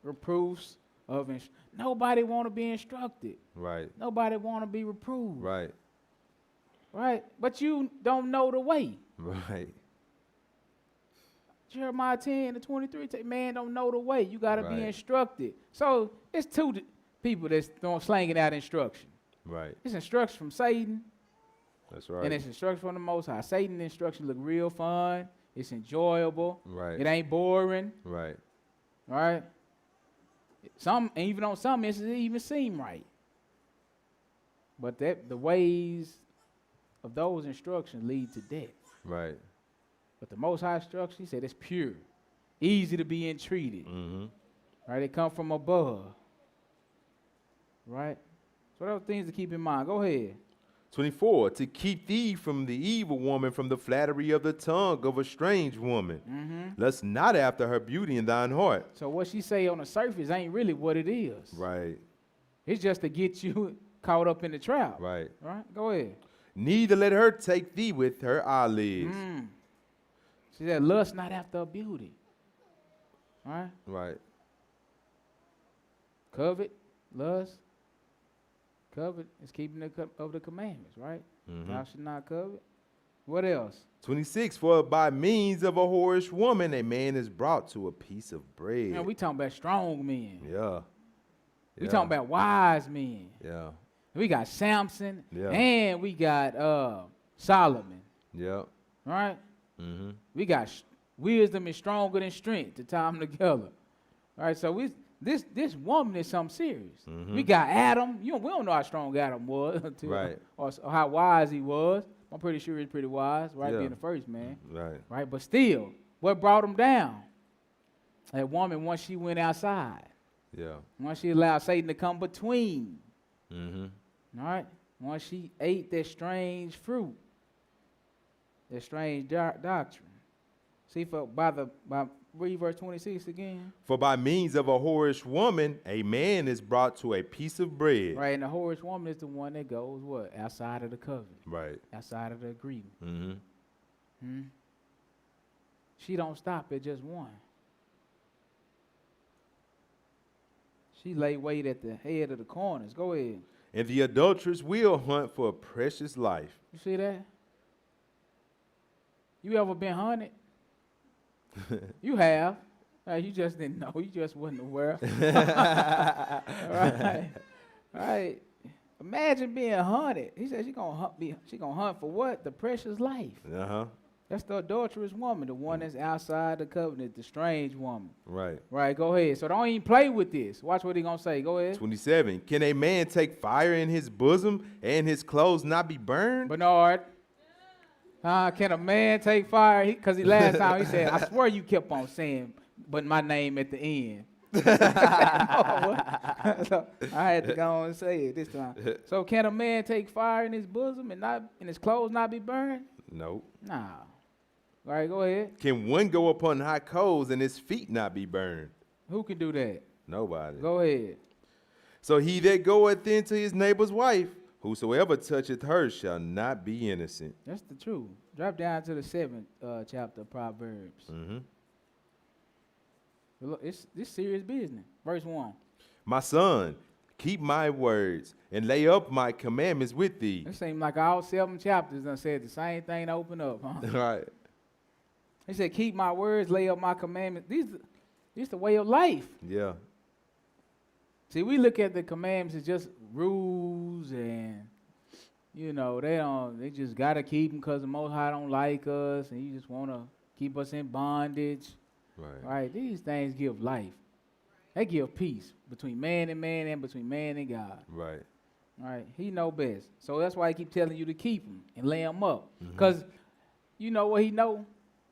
Reproofs of nobody want to be instructed. Right. Nobody want to be reproved. Right. Right? But you don't know the way. Right. Jeremiah 10 to 23, man don't know the way. You got to be Right. instructed. So it's two people that's slanging out instruction. Right. It's instruction from Satan, That's right. and it's instruction from the Most High. Satan's instruction look real fun. It's enjoyable. Right. It ain't boring. Right. Right? Even on some instances, it even seem right. But the ways of those instructions lead to death. Right. But the Most High instruction, he said, it's pure, easy to be entreated. Mm-hmm. Right? They come from above. Right? So those things to keep in mind. Go ahead. 24, to keep thee from the evil woman, from the flattery of the tongue of a strange woman. Lust not after her beauty in thine heart. So what she say on the surface ain't really what it is. Right. It's just to get you caught up in the trap. Right. Right? Go ahead. Neither let her take thee with her eyelids. She said, lust not after her beauty. Right? Right. Covet, lust. Covet is keeping of the commandments, right? Thou should not covet. What else? 26, for by means of a whorish woman, a man is brought to a piece of bread. Man, we talking about strong men. Yeah. We talking about wise men. Yeah. We got Samson, Yeah. and we got Solomon, Yeah. right? Mm-hmm. We got wisdom is stronger than strength to tie them together, right? So this woman is something serious. We got Adam. We don't know how strong Adam was, Right. or how wise he was. I'm pretty sure he's pretty wise, right? Yeah. Being the first man, Right. right? But still, what brought him down? That woman, once she went outside, Yeah. once she allowed Satan to come between, Mm-hmm. all right? Once she ate that strange fruit, that strange doctrine. See, read verse 26 again. For by means of a whorish woman, a man is brought to a piece of bread. Right, and the whorish woman is the one that goes what? Outside of the covenant. Right. Outside of the agreement. Mm-hmm. She don't stop at just one. She lay wait at the head of the corners. Go ahead. And the adulteress will hunt for a precious life. You see that? You ever been hunted? You have. You just didn't know. You just wasn't aware. Right. Right. Imagine being hunted. He said she's gonna hunt for what? The precious life. Uh-huh. That's the adulterous woman, the one that's outside the covenant, the strange woman. Right. Right, go ahead. So don't even play with this. Watch what he gonna say. Go ahead. 27. Can a man take fire in his bosom and his clothes not be burned? Bernard. Can a man take fire? Because last time he said, I swear you kept on saying, but my name at the end. So I had to go on and say it this time. So can a man take fire in his bosom and his clothes not be burned? Nope. Nah. All right, go ahead. Can one go upon hot coals and his feet not be burned? Who can do that? Nobody. Go ahead. So he that goeth into his neighbor's wife, whosoever toucheth her shall not be innocent. That's the truth. Drop down to the 7th chapter of Proverbs. Mm-hmm. Look, this serious business. Verse 1. My son, keep my words and lay up my commandments with thee. It seems like all 7 chapters done said the same thing to open up, huh? Right. He said, keep my words, lay up my commandments. These the way of life. Yeah. See, we look at the commandments as just rules and, they just got to keep them because the Most High don't like us and He just want to keep us in bondage. Right. Right? These things give life. They give peace between man and between man and God. Right. Right? He know best. So that's why He keep telling you to keep them and lay them up. Because you know what He know?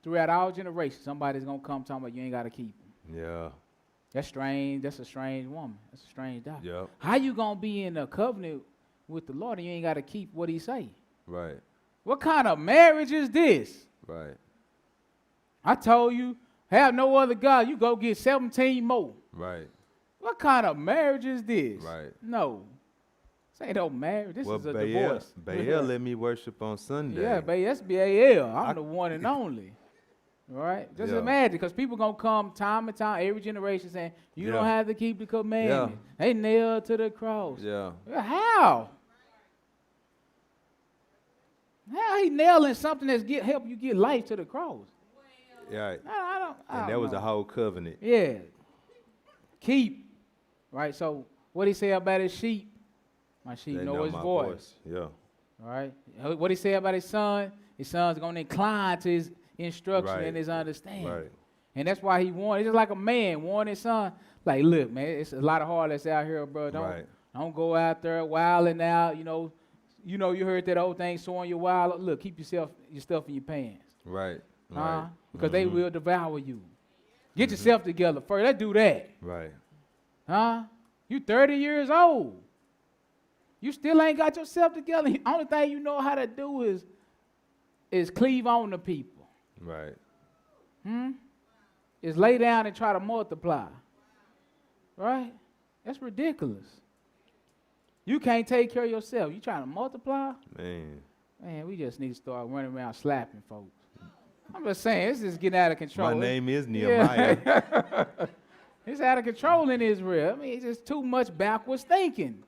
Throughout all generations, somebody's going to come talking about you ain't got to keep them. Yeah. That's strange. That's a strange woman. That's a strange doctor. Yep. How you going to be in a covenant with the Lord and you ain't got to keep what He say? Right. What kind of marriage is this? Right. I told you, have no other God. You go get 17 more. Right. What kind of marriage is this? Right. No. This ain't no marriage. This is a divorce. Baal let me worship on Sunday. Yeah, baby, that's Baal. I'm the one and only. All right? Just Yeah. imagine, because people going to come time and time, every generation saying, you Yeah. don't have to keep the commandments. They nailed to the cross. Yeah. How? How he nailing something that's help you get life to the cross? Right. I don't And that was know. a whole covenant. Yeah. Keep. Right? So what he say about his sheep? My sheep They know his my voice. Yeah. All right? What he say about his son? His son's going to incline to his instruction Right. and his understanding. Right. And that's why he warned. It's just like a man warning his son. Like, look, man, it's a lot of harlots out here, bro. Don't go out there wilding out. You heard that old thing, sowing your wild. Look, keep your stuff in your pants. Right. Right. Because they will devour you. Get yourself together first. Let's do that. Right. You 30 years old. You still ain't got yourself together. The only thing you know how to do is cleave on to people. Right. Is lay down and try to multiply. Right? That's ridiculous. You can't take care of yourself. You trying to multiply? Man, we just need to start running around slapping folks. I'm just saying, this is getting out of control. My name is Nehemiah. Yeah. It's out of control in Israel. I mean, it's just too much backwards thinking.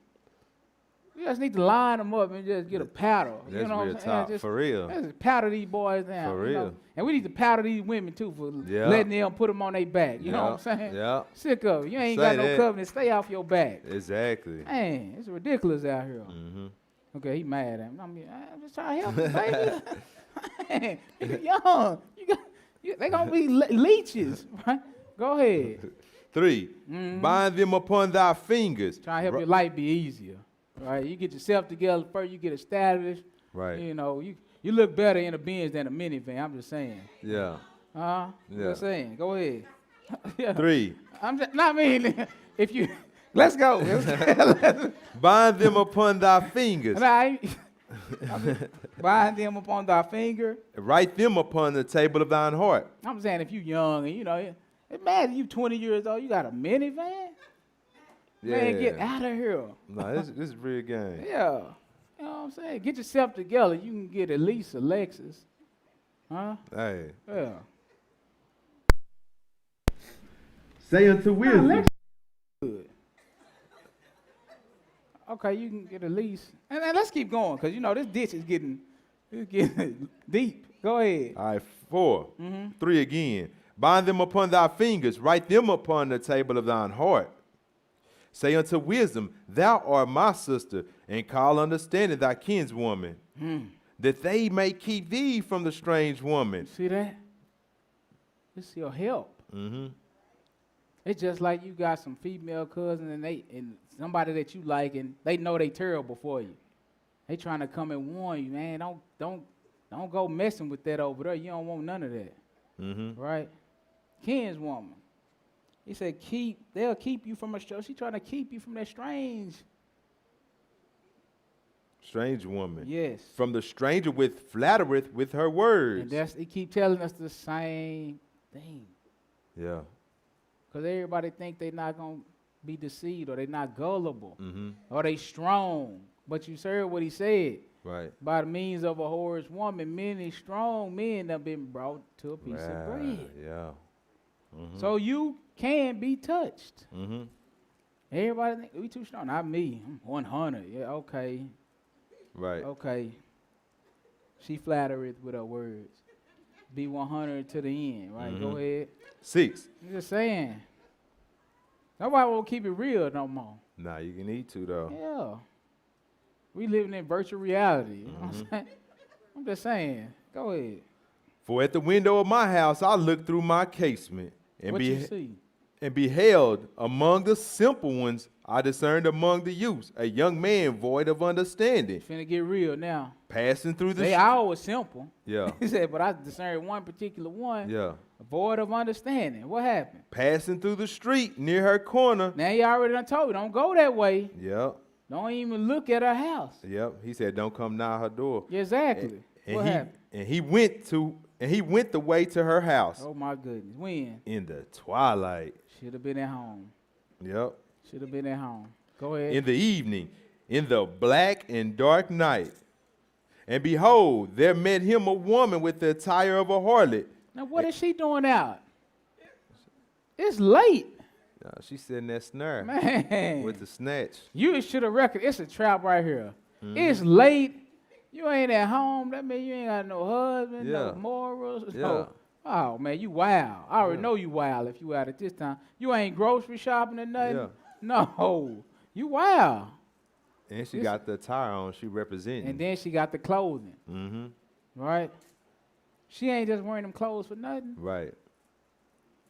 We just need to line them up and just get a paddle. That's you know real what I'm saying? talk. For real. Let's just paddle these boys down. For real. And we need to paddle these women, too, for letting them put them on their back. You know what I'm saying? Yeah. Sick of it. You ain't Say got no that. covenant. Stay off your back. Exactly. Man, it's ridiculous out here. Okay, he mad at me. I'm just trying to help him, baby. Man, you young. They going to be leeches. Right? Go ahead. 3, bind them upon thy fingers. Trying to help your life be easier. Right? You get yourself together first. You get established. Right. You look better in a Benz than a minivan. I'm just saying. Yeah. I'm just saying. Go ahead. Yeah. 3, if you, let's go. bind them upon thy fingers. Bind them upon thy finger. Write them upon the table of thine heart. I'm saying if you young and imagine you 20 years old, you got a minivan. Yeah. Man, get out of here. No, this is real game. Yeah. You know what I'm saying? Get yourself together. You can get at least a Lexus. Huh? Hey. Yeah. Say unto wisdom. Good. Okay, you can get a lease. And let's keep going, because, you know, this ditch is getting deep. Go ahead. All right, 4. 3 again. Bind them upon thy fingers, write them upon the table of thine heart. Say unto wisdom, thou art my sister, and call understanding thy kinswoman, that they may keep thee from the strange woman. See that? This is your help. It's just like you got some female cousins and somebody that you like, and they know they terrible for you. They trying to come and warn you, man. Don't go messing with that over there. You don't want none of that, right? Kinswoman. He said, they'll keep you from a show. She's trying to keep you from that strange woman. Yes. From the stranger with flattereth with her words. And he keep telling us the same thing. Yeah. Because everybody think they're not going to be deceived, or they're not gullible, or they strong. But you heard what he said. Right. By the means of a whorish woman, many strong men have been brought to a piece of bread. Yeah. So you can be touched. Everybody think we too strong. Not me. I'm 100. Yeah, okay. Right. Okay. She flattereth with her words. Be 100 to the end, right? Go ahead. 6. I'm just saying. Nobody will keep it real no more. Nah, you need to, though. Yeah. We living in virtual reality. You know what I'm saying? I'm just saying. Go ahead. For at the window of my house I looked through my casement, and What you see? and beheld among the simple ones, I discerned among the youths a young man void of understanding, Finna get real now. passing through the They all was simple. Yeah. He said, but I discerned one particular one, Yeah. void of understanding. What happened? Passing through the street near her corner. Now he already done told you, don't go that way. Yep. Don't even look at her house. Yep. He said, don't come nigh her door. Exactly. What happened? And he went the way to her house Oh my goodness. When? in the twilight. Should have been at home. Yep. Should have been at home. Go ahead. In the evening, in the black and dark night. And behold, there met him a woman with the attire of a harlot. Now what is she doing out? It's late. She's sitting there snare Man. with the snatch. You should have reckoned. It's a trap right here. It's late. You ain't at home. That means you ain't got no husband, no morals. Yeah. No. Oh, man, you wild. I already know you wild if you out at this time. You ain't grocery shopping or nothing. Yeah. No. You wild. And she got the attire on. She representing. And then she got the clothing. Mm-hmm. Right? She ain't just wearing them clothes for nothing. Right.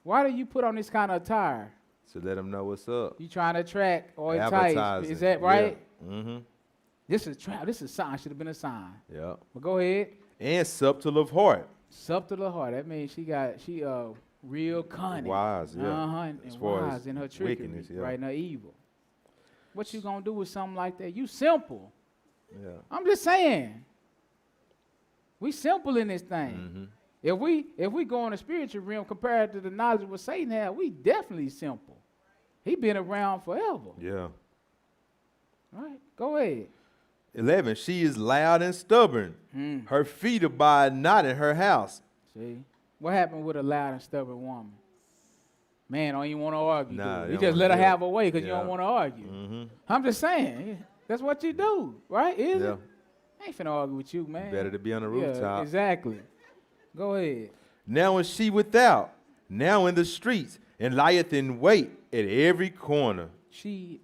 Why do you put on this kind of attire? To let them know what's up. You trying to attract or entice. Advertising. Is that right? Yeah. Mm-hmm. This is trap. This is a sign. Should have been a sign. Yeah. But go ahead. And subtle of heart. Subtle of heart. That means she real cunning. Wise, yeah. And As far wise as in her trickery, wickedness, yeah. right? In her evil. What you gonna do with something like that? You simple. Yeah. I'm just saying. We simple in this thing. If we go in the spiritual realm compared to the knowledge of what Satan had, we definitely simple. He been around forever. Yeah. All right, go ahead. 11. She is loud and stubborn. Her feet abide not in her house. See? What happened with a loud and stubborn woman? Man, don't even want to argue. Nah, You just let her have her way because you don't Yeah. want to argue. I'm just saying. That's what you do, right? Is Yeah. it? I ain't finna argue with you, man. Better to be on the Yeah, rooftop. exactly. Go ahead. Now is she without, now in the streets, and lieth in wait at every corner. She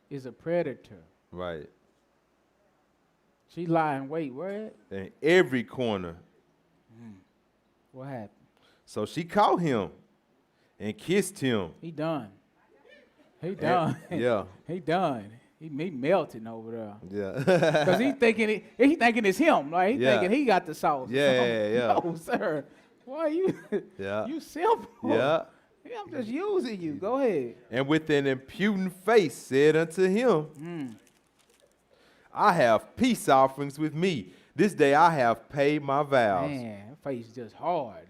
is a predator. Right. She lie in wait. Where at? In every corner. What happened? So she caught him and kissed him. He done. He done. Yeah. He done. He melting over there. Yeah. Because he thinking it's him. Like he Yeah. thinking he got the sauce. Yeah. No, sir. Boy, you Yeah. you simple. Yeah. Yeah, I'm just using you. Go ahead. And with an impudent face said unto him, I have peace offerings with me. This day I have paid my vows. Man, that face just hard.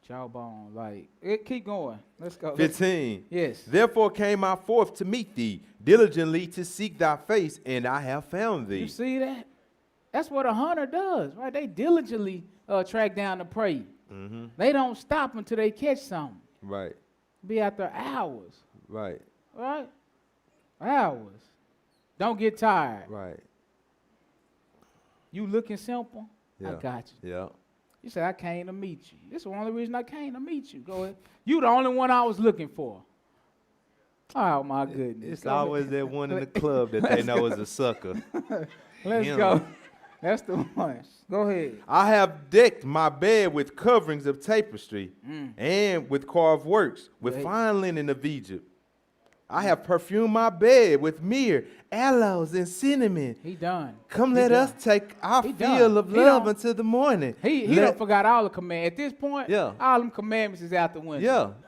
Jawbone, like keep going. Let's go. 15. Yes. Therefore came I forth to meet thee, diligently to seek thy face, and I have found thee. You see that? That's what a hunter does, right? They diligently track down the prey. Mm-hmm. They don't stop until they catch something. Right. Be out there hours, Right. right? Hours. Don't get tired. Right. You looking simple? Yeah. I got you. Yeah. You said, I came to meet you. This is the only reason I came to meet you. Go ahead. You the only one I was looking for. Oh, my goodness. It's Go always ahead. that one in the club that they know is a sucker. Let's Him. go. That's the one. Go ahead. I have decked my bed with coverings of tapestry and with carved works, with Hey. fine linen of Egypt. I have perfumed my bed with myrrh, aloes, and cinnamon. He done. Come, He let done. us take our He fill done. of He love don't- until the morning. He Let- done forgot all the commandments. At this point, Yeah. all them commandments is out the window.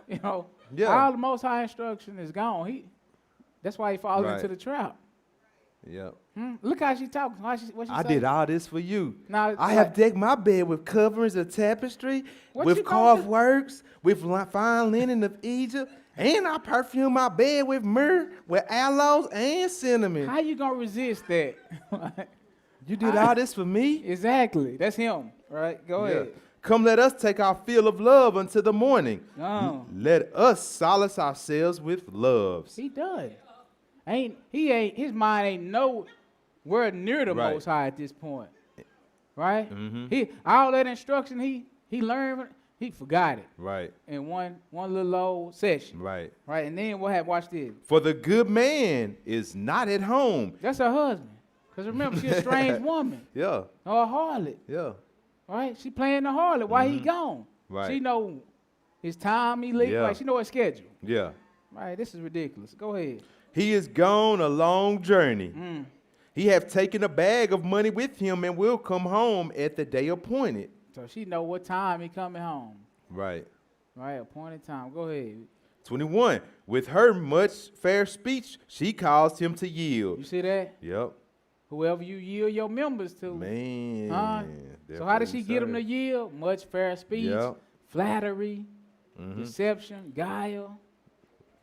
Yeah. You know, Yeah. all the Most High instruction is gone. That's why he falls Right. into the trap. Yeah. Look how she talking. What she I say? did all this for you. Now, I have decked my bed with coverings of tapestry, What you with gonna carved do? works, with fine linen of Egypt, and I perfume my bed with myrrh, with aloes and cinnamon. How you gonna resist that? You did all this for me? Exactly. That's him. Right. Go Yeah. ahead. Come, let us take our fill of love until the morning. Oh. Let us solace ourselves with loves. He does. His mind ain't nowhere near the Right. Most High at this point. Right? Mhm. He all that instruction he learned, he forgot it Right, in one little old session. right. Right? And then what happened? Watch this. For the good man is not at home. That's her husband. Because remember, she's a strange woman Yeah, or a harlot. yeah. Right? She playing the harlot while he gone. Right. She know his time he leave. Yeah. Right? She know his schedule. Yeah. Right? This is ridiculous. Go ahead. He is gone a long journey. Mm. He hath taken a bag of money with him and will come home at the day appointed. So she know what time he coming home. Right. Right? Appointed time. Go ahead. 21. With her much fair speech, she caused him to You yield. see that? Yep. Whoever you yield your members to. Man. Huh? that's So how what did he she get them to said. yield? Much fair speech, Yep. flattery, Mhm. deception, guile,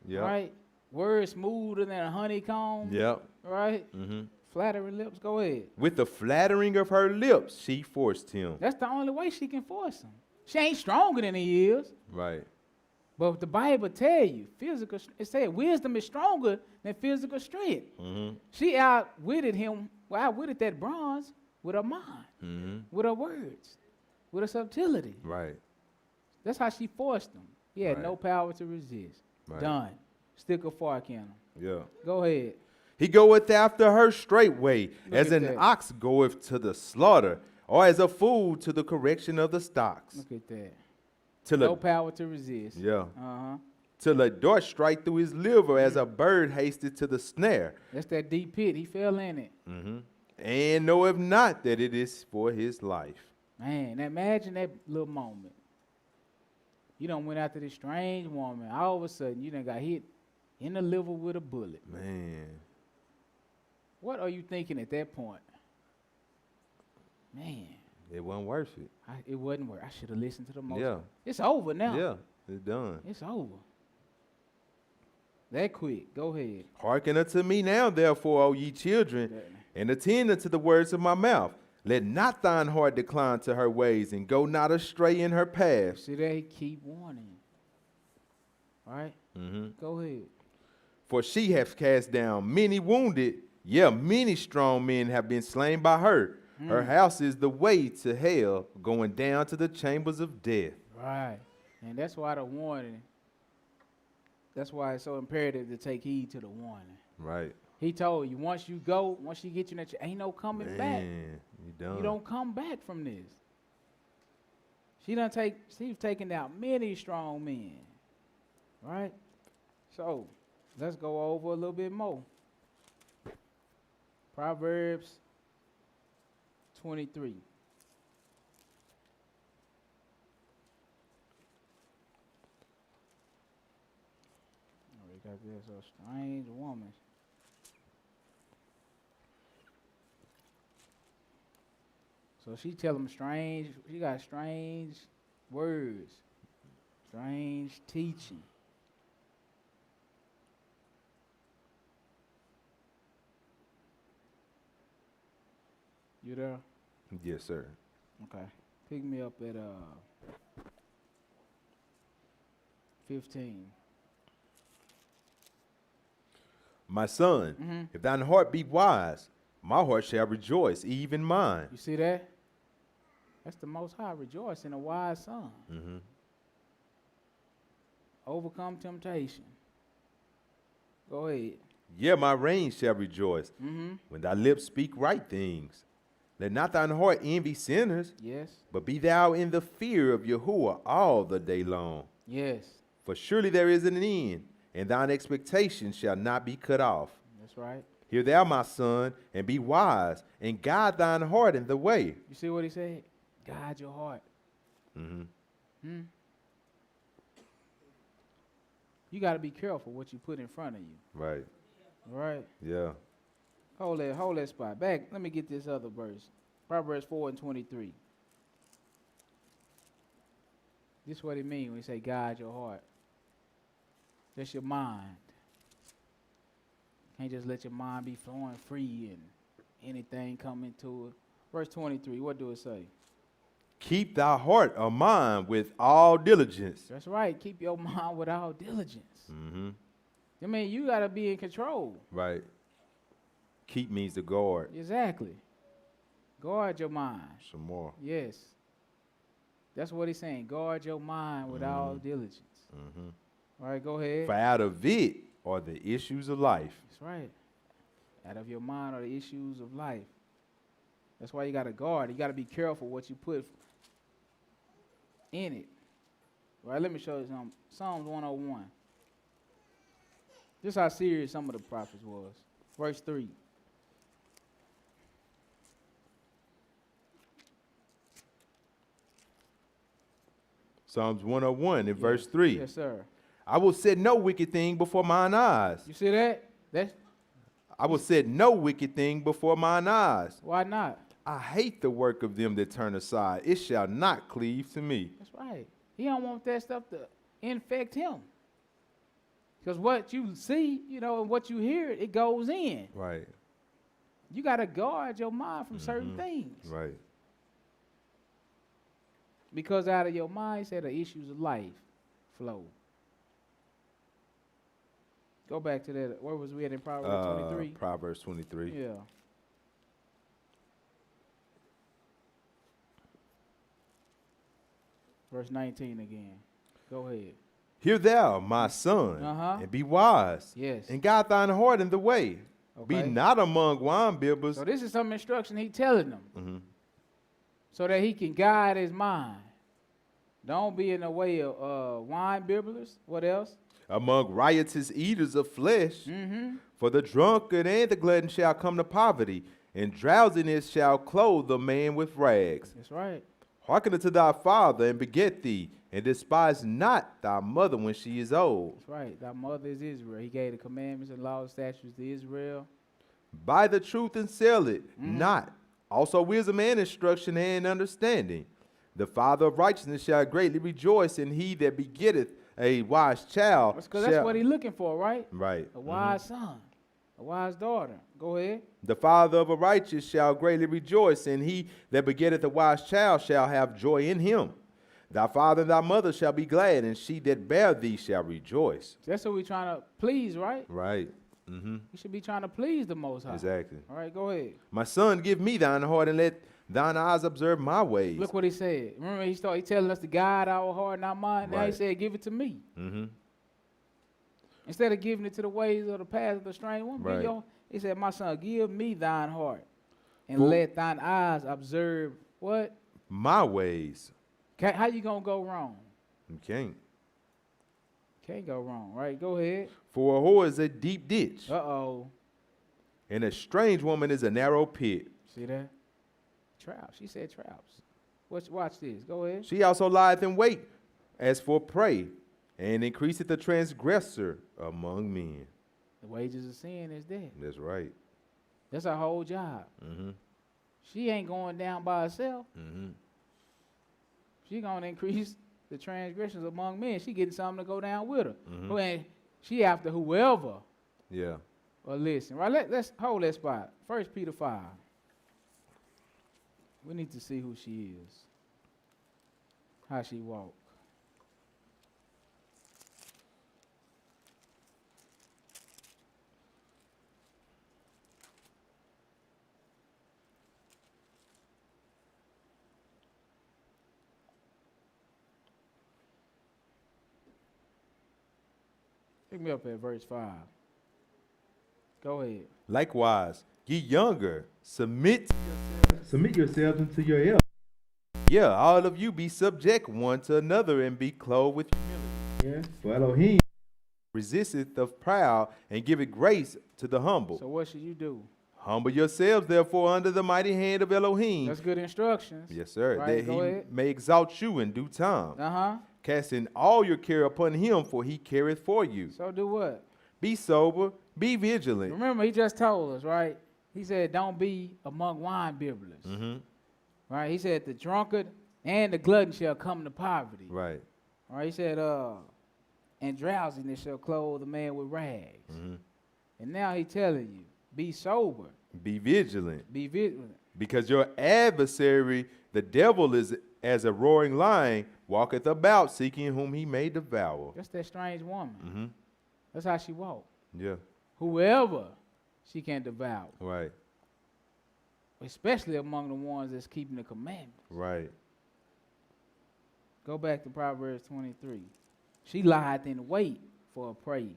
Yep. right? Words smoother than a honeycomb, Yep. right? hmm Flattery lips, go ahead. With the flattering of her lips, she forced him. That's the only way she can force him. She ain't stronger than he is. Right. But the Bible tell you, it said wisdom is stronger than physical strength. Mm-hmm. She outwitted him, outwitted that bronze with her mind, Mm-hmm. with her words, with her subtlety. Right. That's how she forced him. He had Right. no power to resist. Right. Done. Stick a fork in him. Yeah. Go ahead. He goeth after her straightway, as at an that. ox goeth to the slaughter, or as a fool to the correction of the stocks. Look at that. Till No a, power to resist. yeah, Uh-huh. till a dart strike through his liver, as a bird hasted to the snare. That's that deep pit. He fell in it. Mm-hmm. And knoweth not that it is for his life. Man, imagine that little moment. You done went after this strange woman. All of a sudden, you done got hit in the liver with a bullet. Man. What are you thinking at that point? Man, It wasn't worth it. it wasn't worth. I should have listened to the most. Yeah. It's over now. Yeah. It's done. It's over. That quick. Go ahead. Hearken unto me now, therefore, O ye children, and attend unto the words of my mouth. Let not thine heart decline to her ways, and go not astray in her paths. See that? He keep warning. All right? Mm-hmm. Go ahead. For she hath cast down many wounded, many strong men have been slain by her. Her house is the way to hell, going down to the chambers of death. Right. And that's why the warning, that's why it's so imperative to take heed to the warning. Right. He told you, once you get you, ain't no coming back. Man, you done. You don't come back from this. She's taken out many strong men. Right? So, let's go over a little bit more. Proverbs 23. Oh, we got this strange woman. So she tell him she got strange words, strange teaching. You there? Yes, sir. Okay. Pick me up at 15. My son, if thine heart be wise, my heart shall rejoice, even mine. You see that? That's the Most High rejoice in a wise son. Overcome temptation. Go ahead. Yeah, my reign shall rejoice when thy lips speak right things. Let not thine heart envy sinners, Yes. but be thou in the fear of Yahuwah all the day long. Yes. For surely there is an end, and thine expectation shall not be cut off. That's right. Hear thou, my son, and be wise, and guide thine heart in the way. You see what he said? Guide your heart. You got to be careful what you put in front of you. Right. Right? Yeah. Hold that spot. Back, let me get this other verse. Proverbs 4:23. This is what it means when we say guide your heart. That's your mind. Can't just let your mind be flowing free and anything come into it. Verse 23, what do it say? Keep thy heart or mind with all diligence. That's right. Keep your mind with all diligence. I mean, you got to be in control. Right. Keep means to guard. Exactly. Guard your mind. Some more. Yes. That's what he's saying. Guard your mind with all diligence. All right, go ahead. For out of it are the issues of life. That's right. Out of your mind are the issues of life. That's why you got to guard. You got to be careful what you put in it. All right, let me show you something. Psalms 101. This is how serious some of the prophets was. Verse 3. Psalms 101 in verse 3. Yes, sir. I will set no wicked thing before mine eyes. You see that? I will set no wicked thing before mine eyes. Why not? I hate the work of them that turn aside. It shall not cleave to me. That's right. He don't want that stuff to infect him. Because what you see, and what you hear, it goes in. Right. You got to guard your mind from certain things. Right. Because out of your mind, he said, the issues of life flow. Go back to that. Where was we at in Proverbs 23? Proverbs 23. Yeah. Verse 19 again. Go ahead. Hear thou, my son, and be wise. Yes. And guide thine heart in the way. Okay. Be not among winebibbers. So this is some instruction he telling them. So that he can guide his mind. Don't be in the way of wine bibblers. What else? Among riotous eaters of flesh. For the drunkard and the glutton shall come to poverty, and drowsiness shall clothe the man with rags. That's right. Hearken unto thy father, and beget thee, and despise not thy mother when she is old. That's right. Thy mother is Israel. He gave the commandments and laws and statutes to Israel. Buy the truth and sell it not. Also wisdom and instruction and understanding. The father of righteousness shall greatly rejoice, and he that begetteth a wise child. Because that's what he's looking for, right? Right. A wise son, a wise daughter. Go ahead. The father of a righteous shall greatly rejoice, and he that begetteth a wise child shall have joy in him. Thy father and thy mother shall be glad, and she that bare thee shall rejoice. That's what we're trying to please, right? Right. You should be trying to please the Most High. Exactly. All right, go ahead. My son, give me thine heart, and let thine eyes observe my ways. Look what he said. Remember, he telling us to guide our heart and our mind. Now he Right. said, give it to me. Instead of giving it to the ways or the paths of the strange woman, Right. he said, my son, give me thine heart, and let thine eyes observe what? My ways. How you going to go wrong? You can't. Can't go wrong, right? Go ahead. For a whore is a deep ditch, Uh-oh. and a strange woman is a narrow pit. See that? Traps. She said traps. Watch this. Go ahead. She also lieth in wait as for prey, and increaseth the transgressor among men. The wages of sin is death. That's right. That's her whole job. She ain't going down by herself. She going to increase the transgressions among men. She getting something to go down with her. And she after whoever. Yeah. Well, listen, right? Let's hold that spot. 1 Peter 5. We need to see who she is, how she walk. Pick me up at verse 5. Go ahead. Likewise, ye younger, submit yourselves unto your elders. Yeah, all of you be subject one to another and be clothed with humility. Yeah. For Elohim resisteth the proud and giveth grace to the humble. So what should you do? Humble yourselves, therefore, under the mighty hand of Elohim. That's good instructions. Yes, sir. Right, that go he ahead. may exalt you in due time. Uh-huh. Casting all your care upon him, for he careth for you. So do what? Be sober, be vigilant. Remember, he just told us, right? He said, don't be among wine bibblers. Mm-hmm. Right? He said, the drunkard and the glutton shall come to poverty. Right. All right? He said, and drowsiness shall clothe the man with rags. Mm-hmm. And now he telling you, be sober. Be vigilant. Be vigilant. Because your adversary, the devil, is as a roaring lion, walketh about, seeking whom he may devour. That's that strange woman. Mm-hmm. That's how she walked. Yeah. Whoever she can devour. Right. Especially among the ones that's keeping the commandments. Right. Go back to Proverbs 23. She lied in wait for a prey,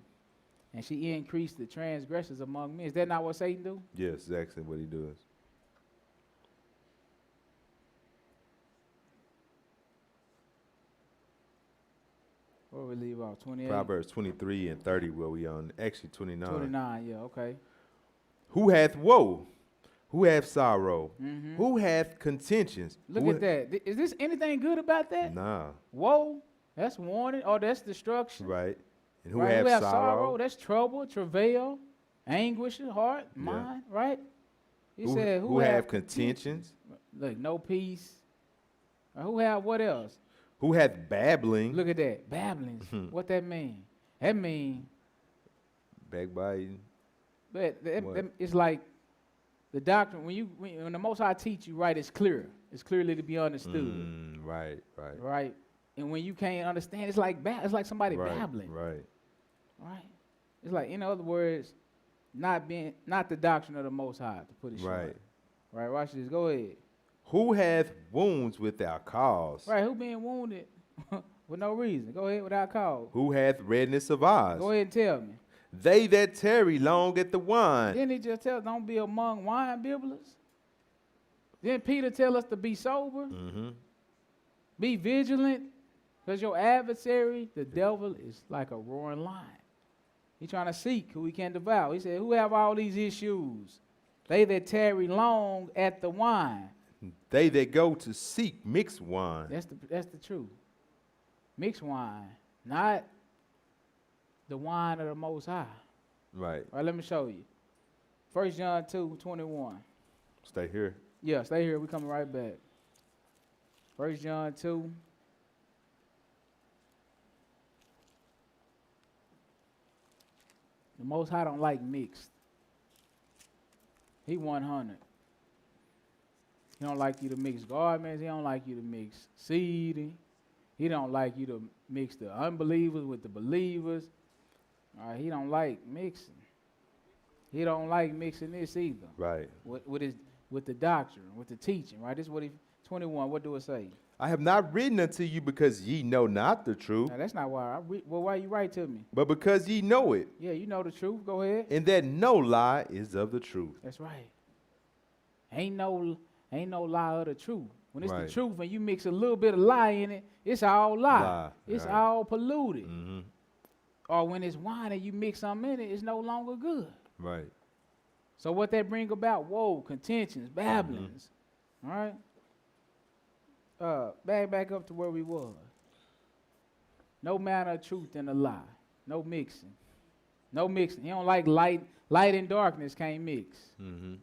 and she increased the transgressors among men. Is that not what Satan do? Yes, exactly what he does. Where we leave off? 28? Proverbs 23 and 30, where we on, actually 29. 29, yeah, okay. Who hath woe? Who hath sorrow? Mm-hmm. Who hath contentions? Look at that. Is this anything good about that? Nah. Woe, that's warning, or that's destruction. Right. And who Right? hath Who have sorrow? That's trouble, travail, anguish of heart, mind, right? He said, who have contentions? Look, no peace. Or who have what else? Who hath babbling? Look at that. Babblings. What that mean? That mean, Backbiting. but What? it's like the doctrine, when the Most High teach you right, it's clear. It's clearly to be understood. Right, right. Right? And when you can't understand, it's like somebody Right, babbling. right. Right? It's like, in other words, not the doctrine of the Most High, to put it short. Right. Right, watch this. Go ahead. Who hath wounds without cause? Right, who being wounded with no reason? Go ahead without cause. Who hath redness of eyes? Go ahead and tell me. They that tarry long at the wine. Didn't he just tell us don't be among wine bibblers? Didn't Peter tell us to be sober? Mm-hmm. Be vigilant, because your adversary, the devil, is like a roaring lion. He's trying to seek who he can devour. He said, who have all these issues? They that tarry long at the wine. They that go to seek mixed wine. That's the truth. Mixed wine, not the wine of the Most High. Right. All right, let me show you. 1 John 2:21. Stay here. Yeah, stay here. We're coming right back. 1 John 2. The Most High don't like mixed. He 100. He don't like you to mix garments. He don't like you to mix seed. He don't like you to mix the unbelievers with the believers. All right, he don't like mixing. He don't like mixing this either. Right. With the doctrine, with the teaching. Right. This is what 21. What do it say? I have not written unto you because ye know not the truth, Now, that's not why. Why you write to me? but because ye know it, Yeah, you know the truth. Go ahead. and that no lie is of the truth. That's right. Ain't no lie of the truth. When it's Right. the truth and you mix a little bit of lie in it, it's all lie. Lie, It's right. all polluted. Mm-hmm. Or when it's wine and you mix something in it, it's no longer good. Right. So what that bring about? Woe, contentions, babblings. All right? Back up to where we was. No manner of truth in a lie. No mixing. No mixing. He don't like light and darkness can't mix. Mm-hmm.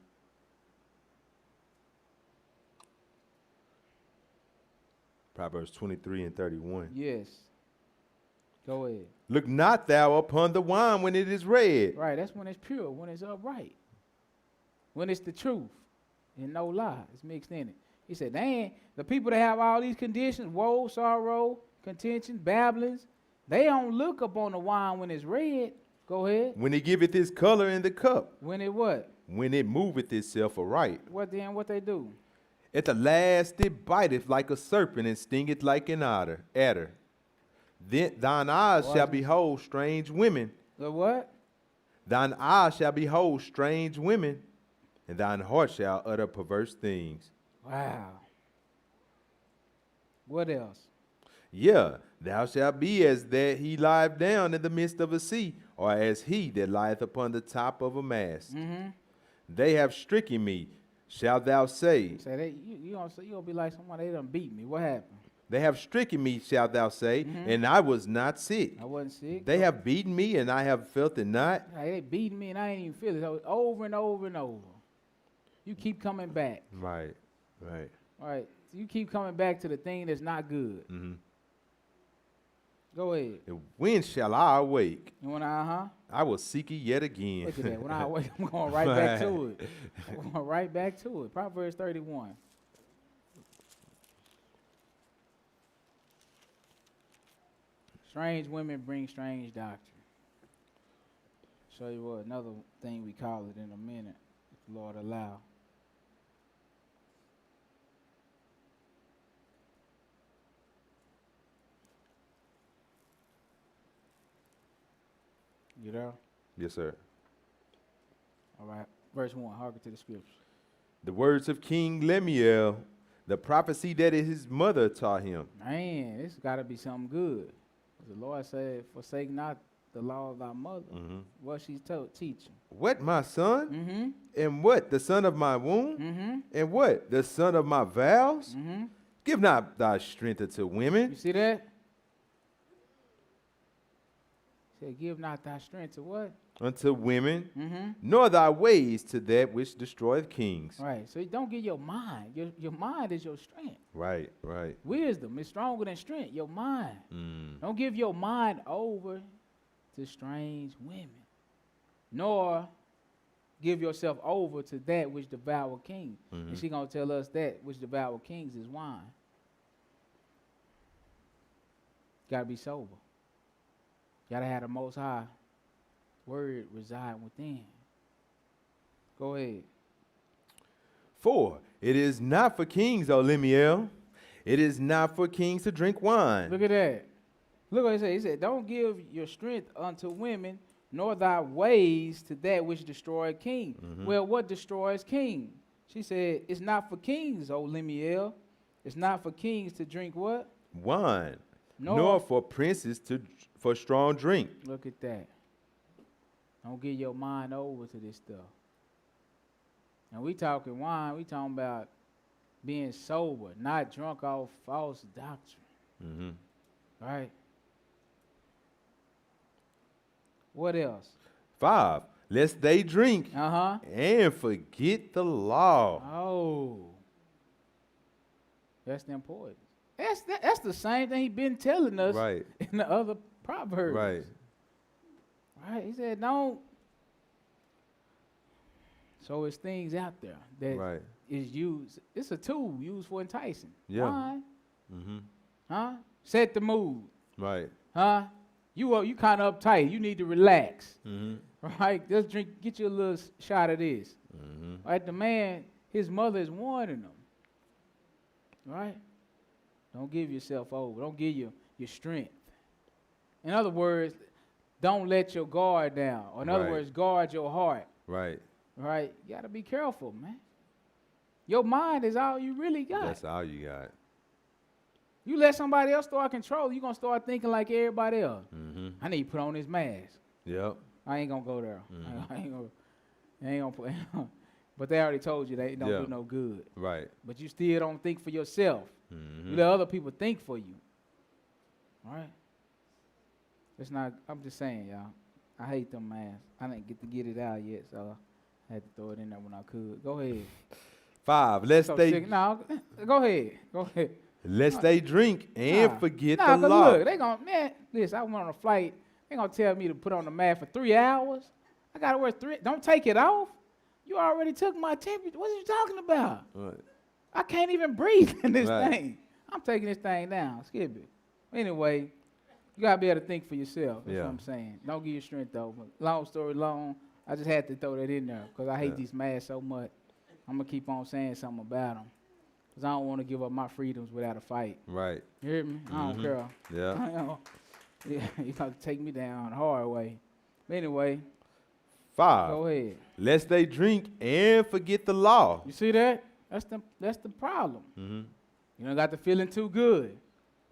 Proverbs 23 and 31. Yes. Go ahead. Look not thou upon the wine when it is red, Right, that's when it's pure, when it's upright. When it's the truth and no lie, it's mixed in it. He said, the people that have all these conditions, woe, sorrow, contention, babblings, they don't look upon the wine when it's red. Go ahead. When it giveth his color in the cup. When it what? When it moveth itself aright. What then? What they do? At the last it biteth like a serpent and stingeth like an adder. Then thine eyes shall behold strange women. The what? Thine eyes shall behold strange women, and thine heart shall utter perverse things. Wow. What else? Yeah, thou shalt be as that he lieth down in the midst of a sea, or as he that lieth upon the top of a mast. Mm-hmm. They have stricken me, shalt thou say. Say you gonna be like someone, they done beat me. What happened? They have stricken me, shalt thou say, and I was not sick. I wasn't sick. They have beaten me, and I have felt it not. Hey, they beating me and I ain't even feel it. So over and over and over. You keep coming back. Right. All right. So you keep coming back to the thing that's not good. Mm-hmm. Go ahead. And when shall I awake? And when I I will seek it yet again. look at that. When I awake, I'm going right back to it. I'm going right back to it. Proverbs 31. Strange women bring strange doctrine. Show you what another thing we call it in a minute, if the Lord allow. You there? Yes, sir. All right. Verse 1, hearken to the scriptures. The words of King Lemuel, the prophecy that his mother taught him. Man, this got to be something good. The Lord said, forsake not the law of thy mother. Mm-hmm. What she's teaching. What, my son? Mm-hmm. And what, the son of my womb? Mm-hmm. And what, the son of my vows? Mm-hmm. Give not thy strength unto You women. see that? He said, give not thy strength to what? Unto women, Mm-hmm. nor thy ways to that which destroyeth kings. Right. So don't get your mind. Your mind is your strength. Right. Wisdom is stronger than strength. Your mind. Mm. Don't give your mind over to strange women, nor give yourself over to that which devour kings. Mm-hmm. And she's going to tell us that which devour kings is wine. Got to be sober. Got to have the Most High word reside within. Go ahead. 4. It is not for kings, O Lemuel. It is not for kings to drink wine. Look at that. Look what he said. He said, don't give your strength unto women, nor thy ways to that which destroys king. Mm-hmm. Well, what destroys king? She said, it's not for kings, O Lemuel. It's not for kings to drink what? Wine. Nor for princes for strong drink. Look at that. Don't give your mind over to this stuff. And we talking wine, we talking about being sober, not drunk off false doctrine. Mm-hmm. Right? What else? 5. Lest they drink and forget the law. Oh. That's the importance. That's the same thing he been telling us in the other Proverbs. Right. He said, don't. So it's things out there that is used. It's a tool used for enticing. Yeah. Wine. Mm-hmm. Set the mood. Right. You kind of uptight. You need to relax. Mm-hmm. Right? Just drink. Get you a little shot of this. Mm-hmm. Right? The man, his mother is warning him. Right? Don't give yourself over. Don't give your strength. In other words, don't let your guard down. Or in other words, guard your heart. Right. Right? You got to be careful, man. Your mind is all you really got. That's all you got. You let somebody else start control, you're going to start thinking like everybody else. Mm-hmm. I need to put on this mask. Yep. I ain't going to go there. Mm-hmm. I ain't gonna play. But they already told you they don't do no good. Right. But you still don't think for yourself. Mm-hmm. You let other people think for you. All right? It's not, I'm just saying, y'all. I hate them masks. I didn't get to get it out yet, so I had to throw it in there when I could. Go ahead. 5. Lest No, go ahead. Go ahead. Lest they drink and forget the Cause law. look, they gonna, man, listen, I went on a flight. They gonna tell me to put on the mask for 3 hours. I gotta wear 3. Don't take it off. You already took my temperature. What are you talking about? Right. I can't even breathe in this Right. thing. I'm taking this thing down. Skip it. Anyway, you got to be able to think for yourself. That's what I'm saying. Don't give you strength, though. But long story long, I just had to throw that in there because I hate these masks so much. I'm going to keep on saying something about them because I don't want to give up my freedoms without a fight. Right. You hear me? I don't care. Yeah. Yeah, you got to take me down the hard way. But anyway, 5. go ahead. Lest they drink and forget the law. You see that? That's the problem. You don't got the feeling too good.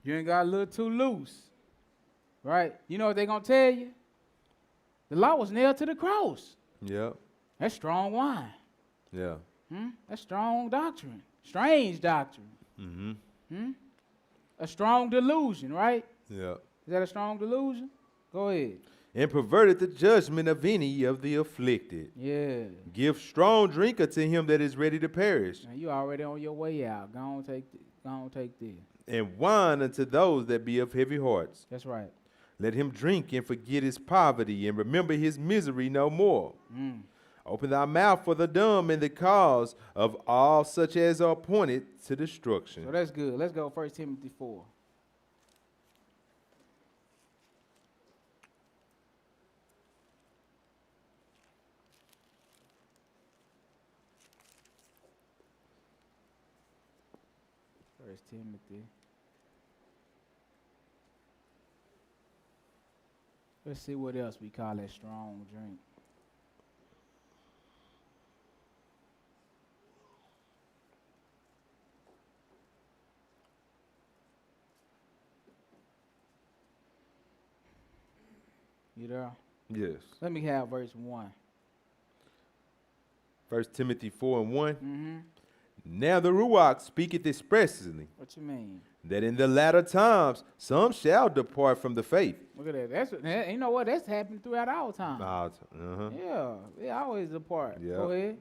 You ain't got a little too loose. Right? You know what they going to tell you? The law was nailed to the cross. Yep. That's strong wine. Yeah. That's strong doctrine. Strange doctrine. A strong delusion, right? Yeah. Is that a strong delusion? Go ahead. And perverted the judgment of any of the afflicted. Yeah. Give strong drink unto him that is ready to perish, Now you already on your way out. Go on, take this. and wine unto those that be of heavy hearts. That's right. Let him drink and forget his poverty, and remember his misery no more. Open thy mouth for the dumb and the cause of all such as are appointed to destruction. So that's good. Let's go 1 Timothy 4. First Timothy. Let's see what else we call that strong drink. You there? Yes. Let me have verse 1. 1 Timothy 4 and 1. Mm-hmm. Now the Ruach speaketh expressly, What you mean? that in the latter times some shall depart from the faith. Look at that. You know what? That's happened throughout our time. Yeah, they always apart. Yeah. Go ahead.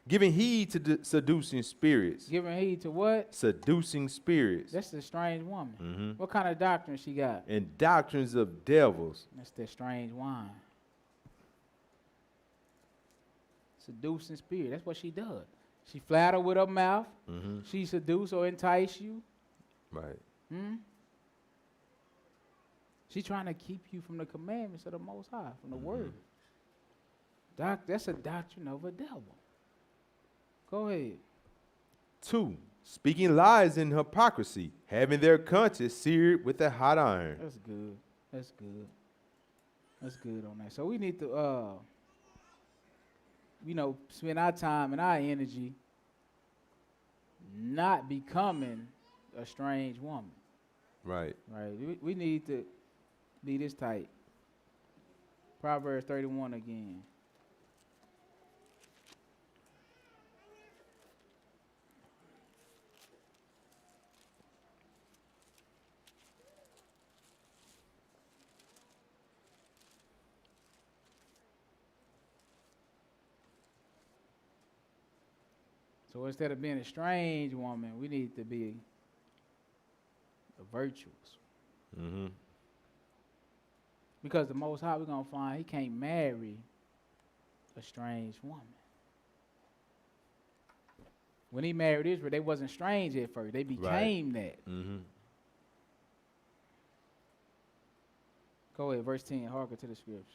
Giving heed to seducing spirits. Giving heed to what? Seducing spirits. That's the strange woman. What kind of doctrine she got? And doctrines of devils. That's that strange wine. Seducing spirit. That's what she does. She flatter with her mouth. She seduce or entice you. Right. She trying to keep you from the commandments of the Most High, from the Word. That's a doctrine of a devil. Go ahead. 2. Speaking lies in hypocrisy, having their conscience seared with a hot iron. That's good. That's good. That's good on that. So we need to, spend our time and our energy not becoming a strange woman. Right. Right. We need to be this tight. Proverbs 31 again. So instead of being a strange woman, we need to be a virtuous. Because the Most High, we're going to find he can't marry a strange woman. When he married Israel, they wasn't strange at first. They became that. Go ahead, verse 10. Hearken to the scriptures.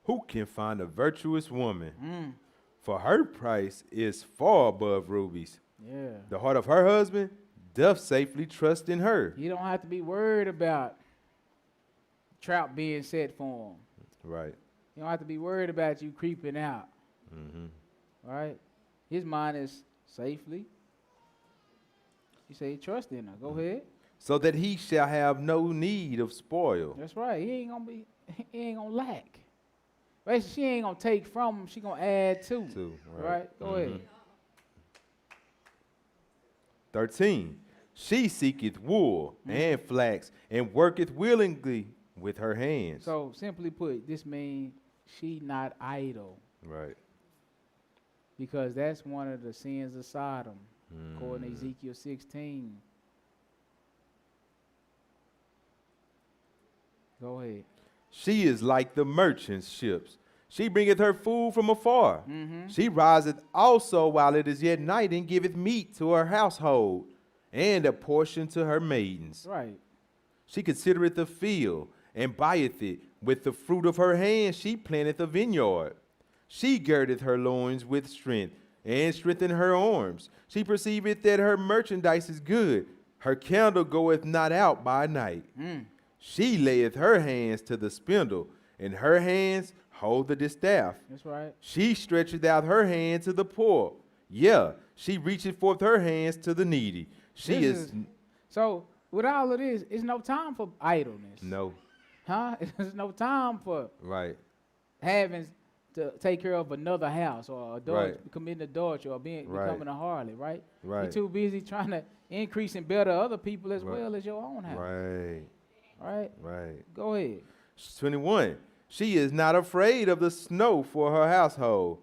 Who can find a virtuous woman? For her price is far above rubies. Yeah. The heart of her husband doth safely trust in her. You don't have to be worried about trap being set for him. Right. You don't have to be worried about you creeping out. Right? His mind is safely. You say trust in her. Go ahead. So that he shall have no need of spoil. That's right. He ain't gonna lack. Basically, she ain't gonna take from him, she gonna add to. Right? Go ahead. 13. She seeketh wool and flax, and worketh willingly with her hands. So simply put, this means she not idle. Right. Because that's one of the sins of Sodom, according to Ezekiel 16. Go ahead. She is like the merchant's ships. She bringeth her food from afar. She riseth also while it is yet night, and giveth meat to her household, and a portion to her maidens. Right. She considereth the field, and buyeth it. With the fruit of her hand she planteth a vineyard. She girdeth her loins with strength, and strengtheneth her arms. She perceiveth that her merchandise is good. Her candle goeth not out by night. She layeth her hands to the spindle, and her hands hold the distaff. That's right. She stretcheth out her hand to the poor. Yeah, she reacheth forth her hands to the needy. She is so with all of this, it's no time for idleness. no. Huh? There's no time for Right. having to take care of another house or Right. committing adultery or becoming a harlot, right? Right. You're too busy trying to increase and better other people as Right. well as your own house. Right. Right? Right. Go ahead. 21. She is not afraid of the snow for her household,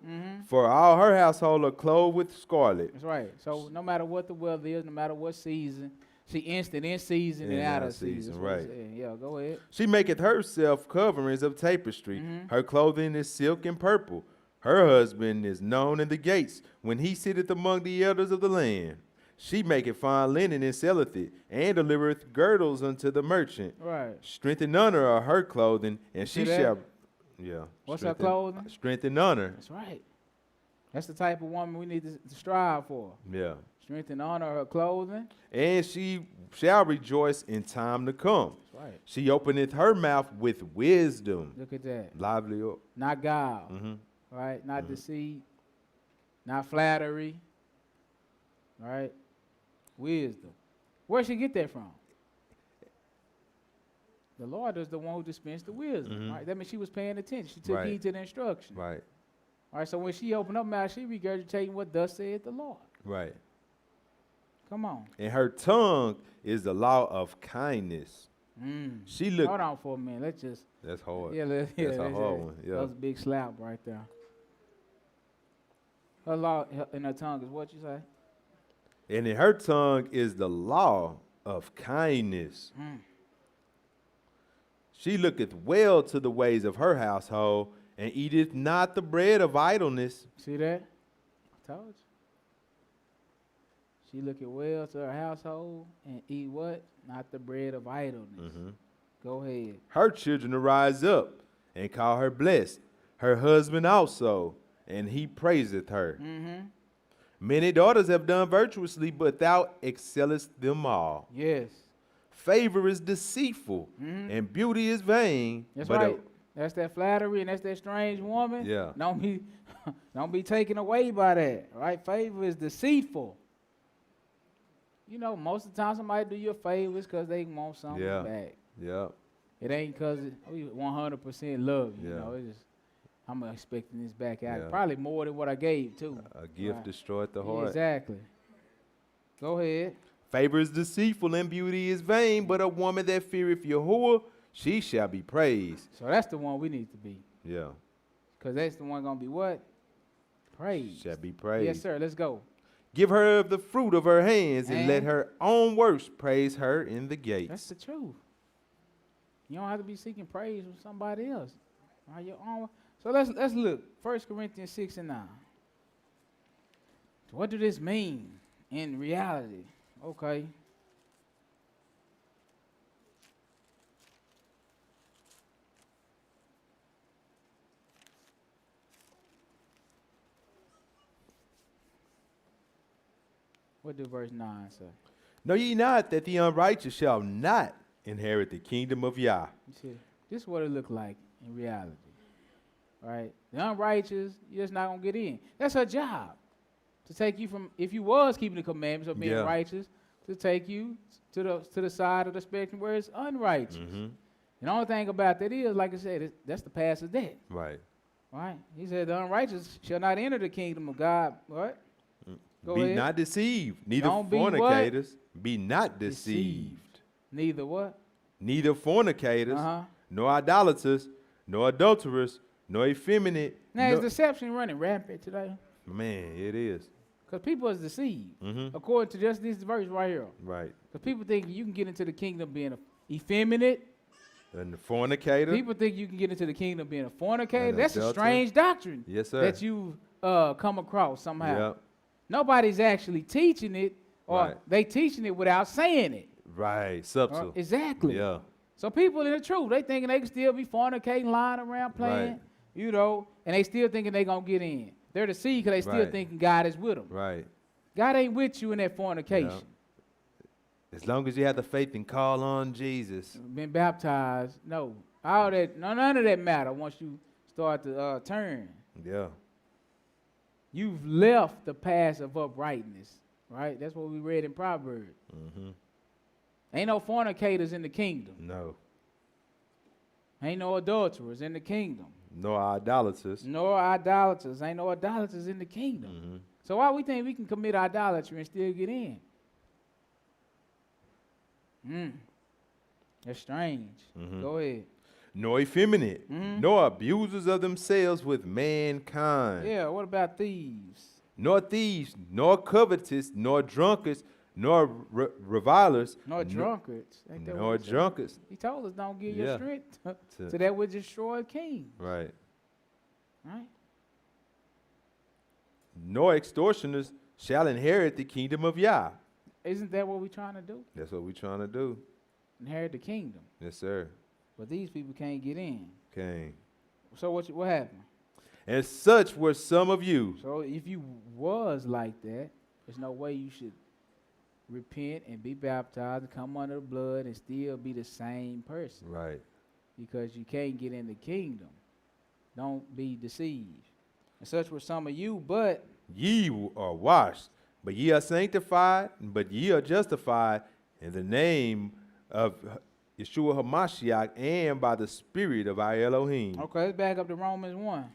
for all her household are clothed with scarlet. That's right. So no matter what the weather is, no matter what season, she instant in season and out of season. That's what right. it's saying. Yeah, go ahead. She maketh herself coverings of tapestry. Her clothing is silk and purple. Her husband is known in the gates when he sitteth among the elders of the land. She maketh fine linen and selleth it, and delivereth girdles unto the merchant. Right. Strength and honor are her clothing, and she See that? shall. Yeah. What's her strength and- clothing? Strength and honor. That's right. That's the type of woman we need to strive for. Yeah. Strength and honor her clothing. And she shall rejoice in time to come. That's right. She openeth her mouth with wisdom. Look at that. Lively up. Not guile. Right? Not deceit. Not flattery. Right? Wisdom. Where'd she get that from? The Lord is the one who dispensed the wisdom. Right? That means she was paying attention. She took Right. heed to the instruction. Right. All right, so when she opened up mouth, she regurgitating what thus saith the Lord. Right. Come on. And her tongue is the law of kindness. She looked. Hold on for a minute. Let's just. That's hard. Yeah, That's a hard one. Yeah. That was a big slap right there. Her law in her tongue is what you say? And in her tongue is the law of kindness. She looketh well to the ways of her household, and eateth not the bread of idleness. See that? I told you. She looketh well to her household and eat what? Not the bread of idleness. Go ahead. Her children arise up and call her blessed, her husband also, and he praiseth her. Many daughters have done virtuously, but thou excellest them all. Yes. Favor is deceitful, and beauty is vain. That's but right. That's that flattery and that's that strange woman. Yeah. Don't be taken away by that. Right? Favor is deceitful. You know, most of the time somebody do you favors because they want something back. Yeah. It ain't because we 100% love you. You Yeah. know, it's just, I'm expecting this back out. Yeah. Probably more than what I gave, too. A gift Right. destroyeth the Yeah, heart. exactly. Go ahead. Favor is deceitful, and beauty is vain, but a woman that feareth Yahuwah, she shall be praised. So that's the one we need to be. Yeah. Because that's the one going to be what? Praised. Shall be praised. Yes, sir. Let's go. Give her of the fruit of her hands, and let And- her own works praise her in the That's gates. the truth. You don't have to be seeking praise from somebody else. Right, your own. So let's look. 1 Corinthians 6 and 9. So what do this mean in reality? Okay. What do verse 9 say? Know ye not that the unrighteous shall not inherit the kingdom of Yah? You see, this is what it look like in reality. Right? The unrighteous, you're just not going to get in. That's her job. To take you from, if you was keeping the commandments of being Yeah. righteous, to take you to the side of the spectrum where it's unrighteous. And the only thing about that is, like I said, that's the past of death. Right. Right? He said, the unrighteous shall not enter the kingdom of God. What? Go Be ahead. not deceived, neither Don't be what? fornicators. Be not deceived. Neither what? Neither fornicators, Uh-huh. nor idolaters, nor adulterers, nor effeminate. Now, nor- is deception running rampant today? Man, it is. Because people is deceived. Mm-hmm. According to just this verse right here. Right. Because people think you can get into the kingdom being effeminate, And the fornicator. People think you can get into the kingdom being a fornicator. An That's a adulterer. strange doctrine Yes, sir. that you've come across somehow. Yep. Nobody's actually teaching it, or Right. they teaching it without saying it. Right. Subtle. Exactly. Yeah. So people in the truth, they thinking they can still be fornicating, lying around, playing, Right. and they still thinking they gonna get in. They're deceived because they still Right. thinking God is with them. Right. God ain't with you in that fornication. Yeah. As long as you have the faith and call on Jesus. Been baptized, no. All that, none of that matter once you start to turn. Yeah. You've left the path of uprightness, right? That's what we read in Proverbs. Mm-hmm. Ain't no fornicators in the kingdom. No. Ain't no adulterers in the kingdom. No idolaters. Nor idolaters. Ain't no idolaters in the kingdom. Mm-hmm. So why we think we can commit idolatry and still get in? That's strange. Mhm. Go ahead. Nor effeminate. Mhm. Nor abusers of themselves with mankind. Yeah, what about thieves? Nor thieves, nor covetous, nor drunkards, nor revilers. Nor drunkards. Ain't that Nor what it said? drunkards. He told us don't give your Yeah. strength To- to that which destroy kings. Right. Right? Nor extortioners shall inherit the kingdom of Yah. Isn't that what we're trying to do? That's what we're trying to do. Inherit the kingdom. Yes, sir. But these people can't get in. Okay. So what happened? And such were some of you. So if you was like that, there's no way you should repent and be baptized and come under the blood and still be the same person, Right. because you can't get in the kingdom. Don't be deceived. And such were some of you, but Ye are washed, but ye are sanctified, but ye are justified in the name of Yeshua HaMashiach and by the Spirit of our Elohim. okay, let's back up to Romans 1.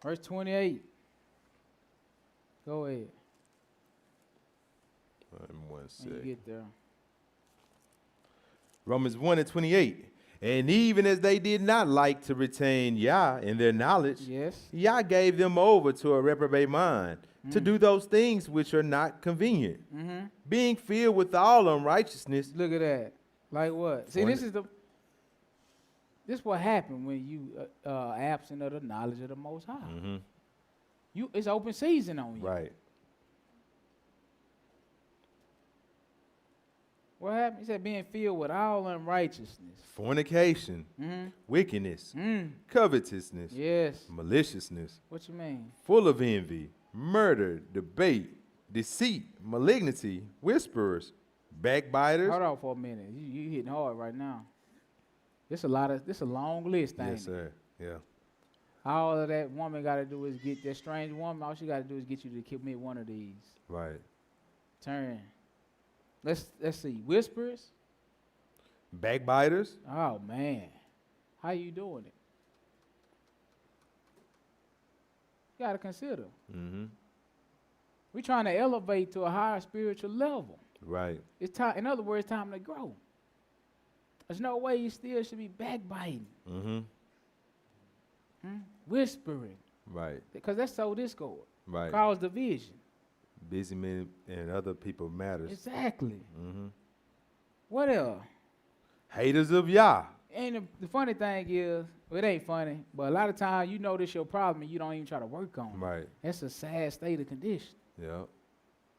Verse 28. Go ahead. One When you sec. get there. Romans 1 and 28. And even as they did not like to retain Yah in their knowledge, Yes. Yah gave them over to a reprobate mind to do those things which are not convenient, Mm-hmm. being filled with all unrighteousness. Look at that. Like what? See, this is what happened when you absent of the knowledge of the Most High. Mm-hmm. It's open season on you. Right. What happened? He said being filled with all unrighteousness. Fornication, Mm-hmm. wickedness, covetousness, Yes. maliciousness, What you mean? full of envy, murder, debate, deceit, malignity, whisperers, backbiters. Hold on for a minute. You hitting hard right now. This a long list, ain't Yes, it? sir. Yeah. All of that woman got to do is get that strange woman. All she got to do is get you to commit one of these. Right. Turn. Let's see. Whisperers. Backbiters. Oh man, how you doing it? You gotta consider. Mm-hmm. We're trying to elevate to a higher spiritual level. Right. It's time. In other words, time to grow. There's no way you still should be backbiting, Mm-hmm. whispering, Right. because that's so discord. Right. Cause division. Busy men and other people matters. Exactly. Mm-hmm. What else? Haters of Yah. And the funny thing is, well, it ain't funny, but a lot of times you know this your problem and you don't even try to work on it. Right. That's a sad state of condition. Yeah.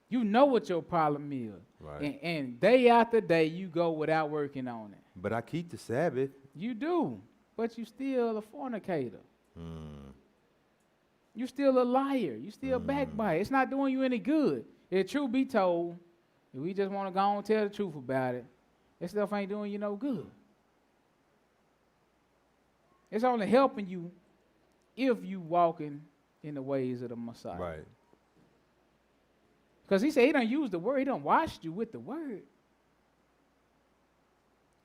You know what your problem is. Right. And day after day, you go without working on it. But I keep the Sabbath. You do, but you still a fornicator. Mm. You still a liar. You still backbite. It's not doing you any good. If truth be told, if we just want to go on and tell the truth about it, that stuff ain't doing you no good. It's only helping you if you walking in the ways of the Messiah. Right. Because he said he don't use the word. He don't wash you with the word.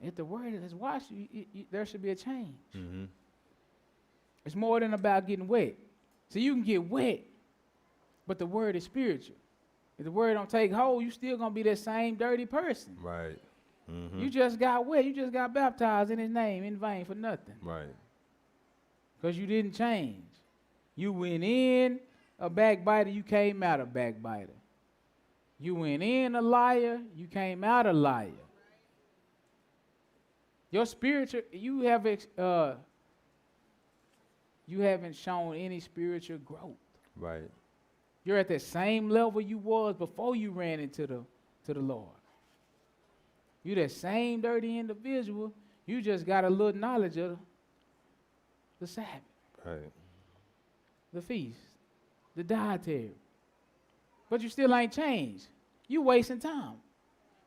If the word has washed you, there should be a change. Mm-hmm. It's more than about getting wet. So you can get wet, but the word is spiritual. If the word don't take hold, you still going to be that same dirty person. Right. Mm-hmm. You just got wet. You just got baptized in his name in vain for nothing. Right. Because you didn't change. You went in a backbiter, you came out a backbiter. You went in a liar, you came out a liar. Your spiritual, you haven't shown any spiritual growth. Right. You're at the same level you was before you ran into the Lord. You that same dirty individual, you just got a little knowledge of the Sabbath, Right. the feast, the dietary. But you still ain't changed. You wasting time.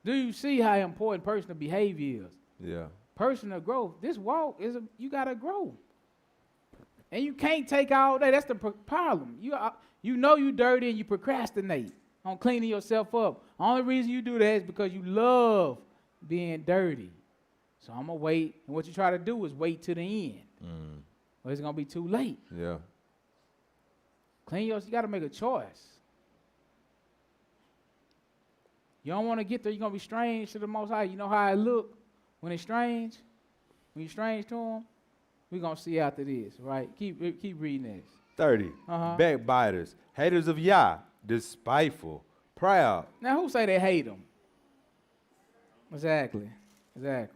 Do you see how important personal behavior is? Yeah. Personal growth. This walk you gotta grow. And you can't take all day. That's the problem. You know you dirty and you procrastinate on cleaning yourself up. Only reason you do that is because you love being dirty. So I'm going to wait. And what you try to do is wait to the end. Or it's going to be too late. Yeah. Clean yourself. You got to make a choice. You don't want to get there. You're going to be strange to the Most High. You know how it look when it's strange? When you're strange to him? We're going to see after this, right? Keep reading this. 30. Backbiters, haters of Yah, despiteful, proud. Now, who say they hate him? Exactly. But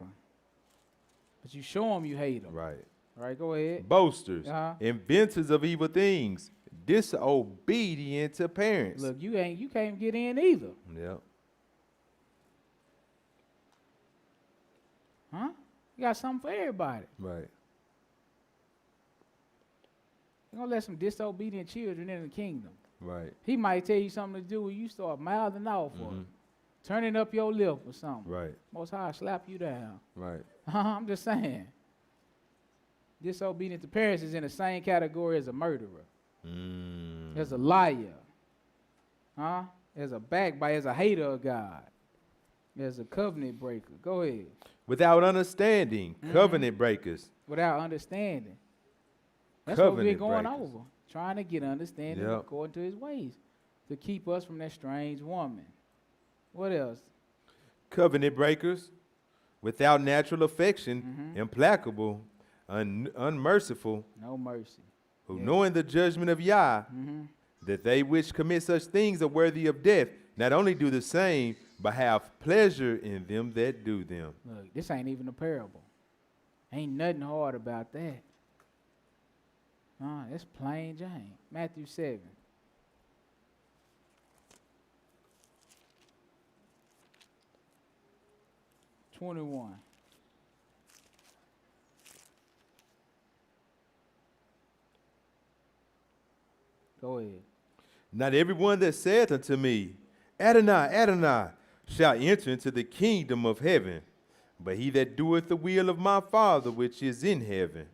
you show them you hate them. Right. Right, go ahead. Boasters, inventors of evil things, disobedient to parents. Look, you can't get in either. Yeah. Huh? You got something for everybody. Right. You're going to let some disobedient children in the kingdom. Right. He might tell you something to do when you start mouthing off for it. Turning up your lip or something. Right. Most High slap you down. Right. I'm just saying. Disobedient to parents is in the same category as a murderer. As a liar. As a backbiter, as a hater of God. As a covenant breaker. Go ahead. Without understanding, covenant breakers. Without understanding. That's Covenant what we're going breakers. over. Trying to get understanding according to his ways. To keep us from that strange woman. What else? Covenant breakers, without natural affection, implacable, unmerciful, No mercy. who knowing the judgment of Yah, that they which commit such things are worthy of death, not only do the same, but have pleasure in them that do them. Look, this ain't even a parable. Ain't nothing hard about that. That's plain Jane. Matthew 7. (21). Go ahead. Not everyone that saith unto me, Adonai, Adonai, shall enter into the kingdom of heaven, but he that doeth the will of my Father which is in heaven.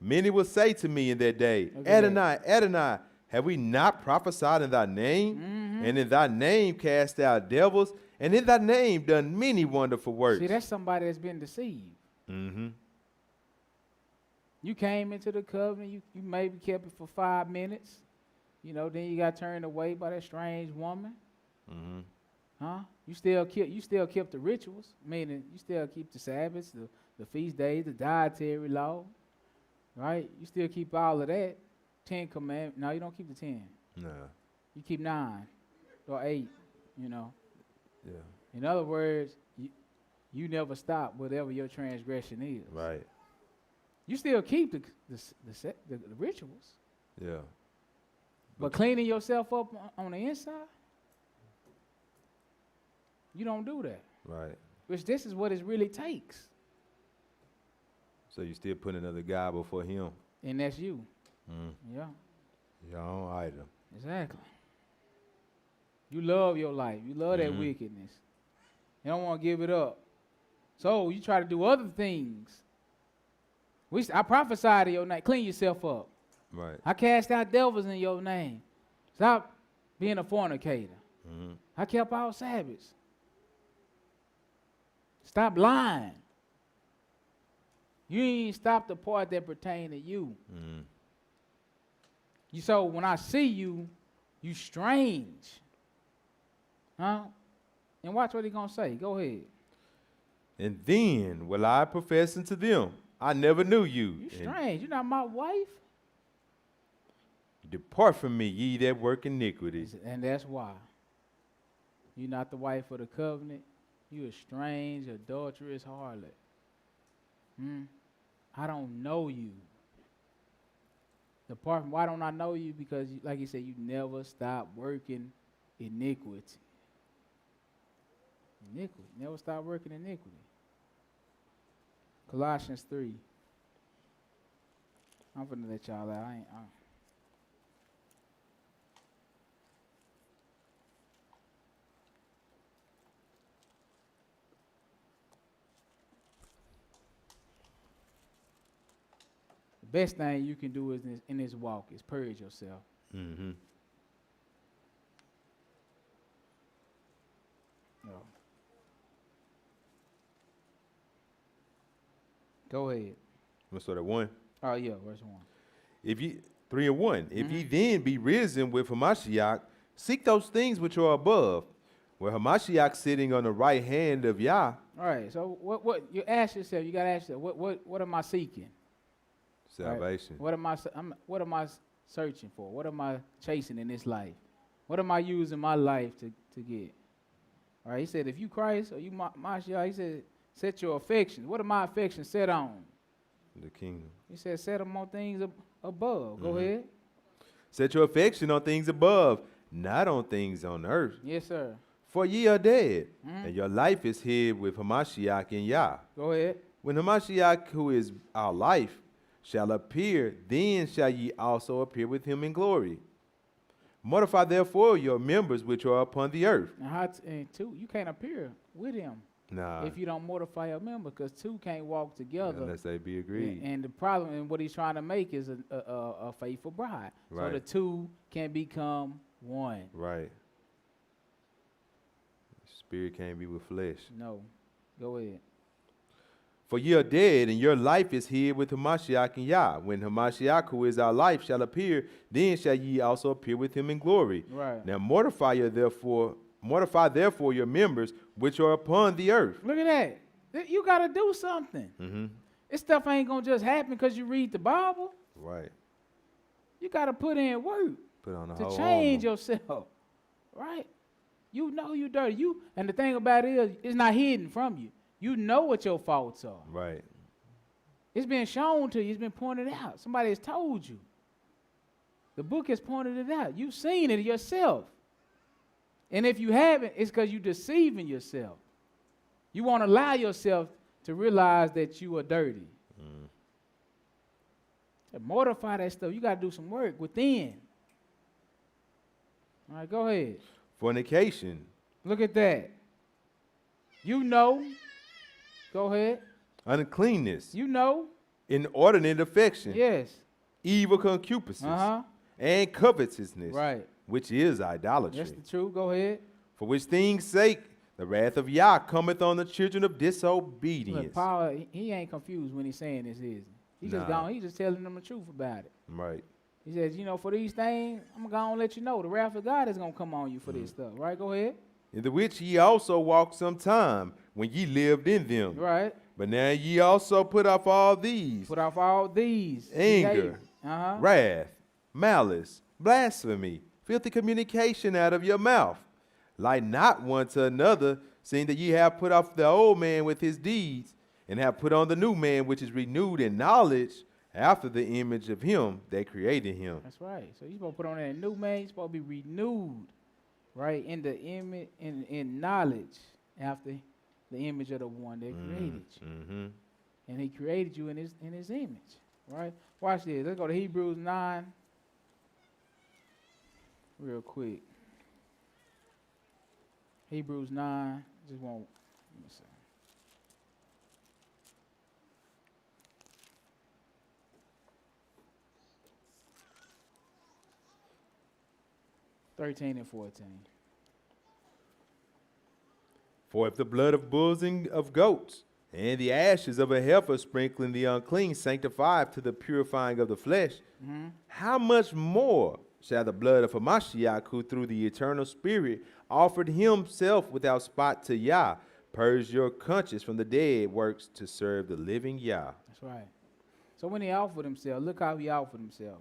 Many will say to me in that day, Adonai, Adonai, have we not prophesied in thy name? And in thy name cast out devils, and in thy name done many wonderful works. See, that's somebody that's been deceived. You came into the covenant, you maybe kept it for 5 minutes. Then you got turned away by that strange woman. You still kept the rituals, meaning you still keep the Sabbaths, the feast days, the dietary law. Right? You still keep all of that. 10 commandments. No, you don't keep the 10. No. You keep 9 or 8, Yeah. In other words, you never stop whatever your transgression is. Right. You still keep the rituals. Yeah. But cleaning yourself up on the inside, you don't do that. Right. Which this is what it really takes. So you still put another guy before him. And that's you. Yeah. Your own item. Exactly. You love your life. You love that wickedness. You don't want to give it up. So you try to do other things. I prophesy to your name. Clean yourself up. Right. I cast out devils in your name. Stop being a fornicator. I kept all Sabbaths. Stop lying. You ain't stop the part that pertain to you. So when I see you, you strange. And watch what he gonna say. Go ahead. And then will I profess unto them, I never knew you. You And strange. You're not my wife. depart from me, ye that work iniquity. And that's why. You're not the wife of the covenant. You a strange, adulterous harlot. I don't know you. Depart from, why don't I know you? Because, like you said, you never stop working iniquity. Iniquity. Never stop working iniquity. Colossians 3. I'm finna let y'all out. The best thing you can do is in this walk is purge yourself. Mm-hmm. No. Go ahead. Let's start at 1. Oh yeah, verse 1. If ye 3 and 1. If ye then be risen with Hamashiach, seek those things which are above, where Hamashiach sitting on the right hand of Yah. All right. So what you ask yourself? You gotta ask yourself, what am I seeking? Salvation. Right. What am I searching for? What am I chasing in this life? What am I using my life to get? All right. He said, if you Christ or you Mashiach, he said, set your affections. What are my affections set on? The kingdom. He said, set them on things above. Go ahead. Set your affection on things above, not on things on earth. Yes, sir. For ye are dead, and your life is hid with Hamashiach in Yah. Go ahead. When Hamashiach, who is our life, shall appear, then shall ye also appear with him in glory. Mortify therefore your members which are upon the earth. Now, two, you can't appear with him Nah, if you don't mortify your member, because two can't walk together. unless they be agreed. And the problem, and what he's trying to make is a faithful bride. Right. So the two can become one. Right. Spirit can't be with flesh. No. Go ahead. For ye are dead, and your life is hid with Hamashiach in Yah. When Hamashiach, who is our life, shall appear, then shall ye also appear with him in glory. Right. Now mortify therefore your members which are upon the earth. Look at that. You got to do something. Mm-hmm. This stuff ain't going to just happen because you read the Bible. Right. You got to put in work Put on the to whole change armor. yourself. Right? You know you dirty. And the thing about it is, it's not hidden from you. You know what your faults are. Right. It's been shown to you. It's been pointed out. Somebody has told you. The book has pointed it out. You've seen it yourself. And if you haven't, it's because you're deceiving yourself. You won't allow yourself to realize that you are dirty. To mortify that stuff, you got to do some work within. All right, go ahead. Fornication. Look at that. You know. Go ahead. Uncleanness. You know. Inordinate affection. Yes. Evil concupiscence. And covetousness. Right. Which is idolatry. That's the truth. Go ahead. For which things sake the wrath of Yah cometh on the children of disobedience. Look, Paul, he ain't confused when he's saying this, is he? He's just gone. He's just telling them the truth about it. Right. He says, you know, for these things, I'm going to let you know the wrath of God is going to come on you for this stuff. Right? Go ahead. In the which ye also walked some time when ye lived in them. Right. But now ye also put off all these. Put off all these. Anger, wrath, malice, blasphemy, filthy communication out of your mouth. Lie not one to another, seeing that ye have put off the old man with his deeds, and have put on the new man, which is renewed in knowledge after the image of him that created him. That's right. So you're supposed to put on that new man. You're supposed to be renewed, right, in the image, in knowledge after the image of the one that created you. Mm-hmm. And he created you in his image, right? Watch this. Let's go to Hebrews 9 real quick. Hebrews 9. Just won't. Let me see. (13 and 14). For if the blood of bulls and of goats, and the ashes of a heifer sprinkling the unclean sanctify to the purifying of the flesh, how much more shall the blood of Hamashiach, who through the eternal Spirit offered himself without spot to Yah, Purge your conscience from the dead works to serve the living Yah. That's right. So when he offered himself, look how he offered himself.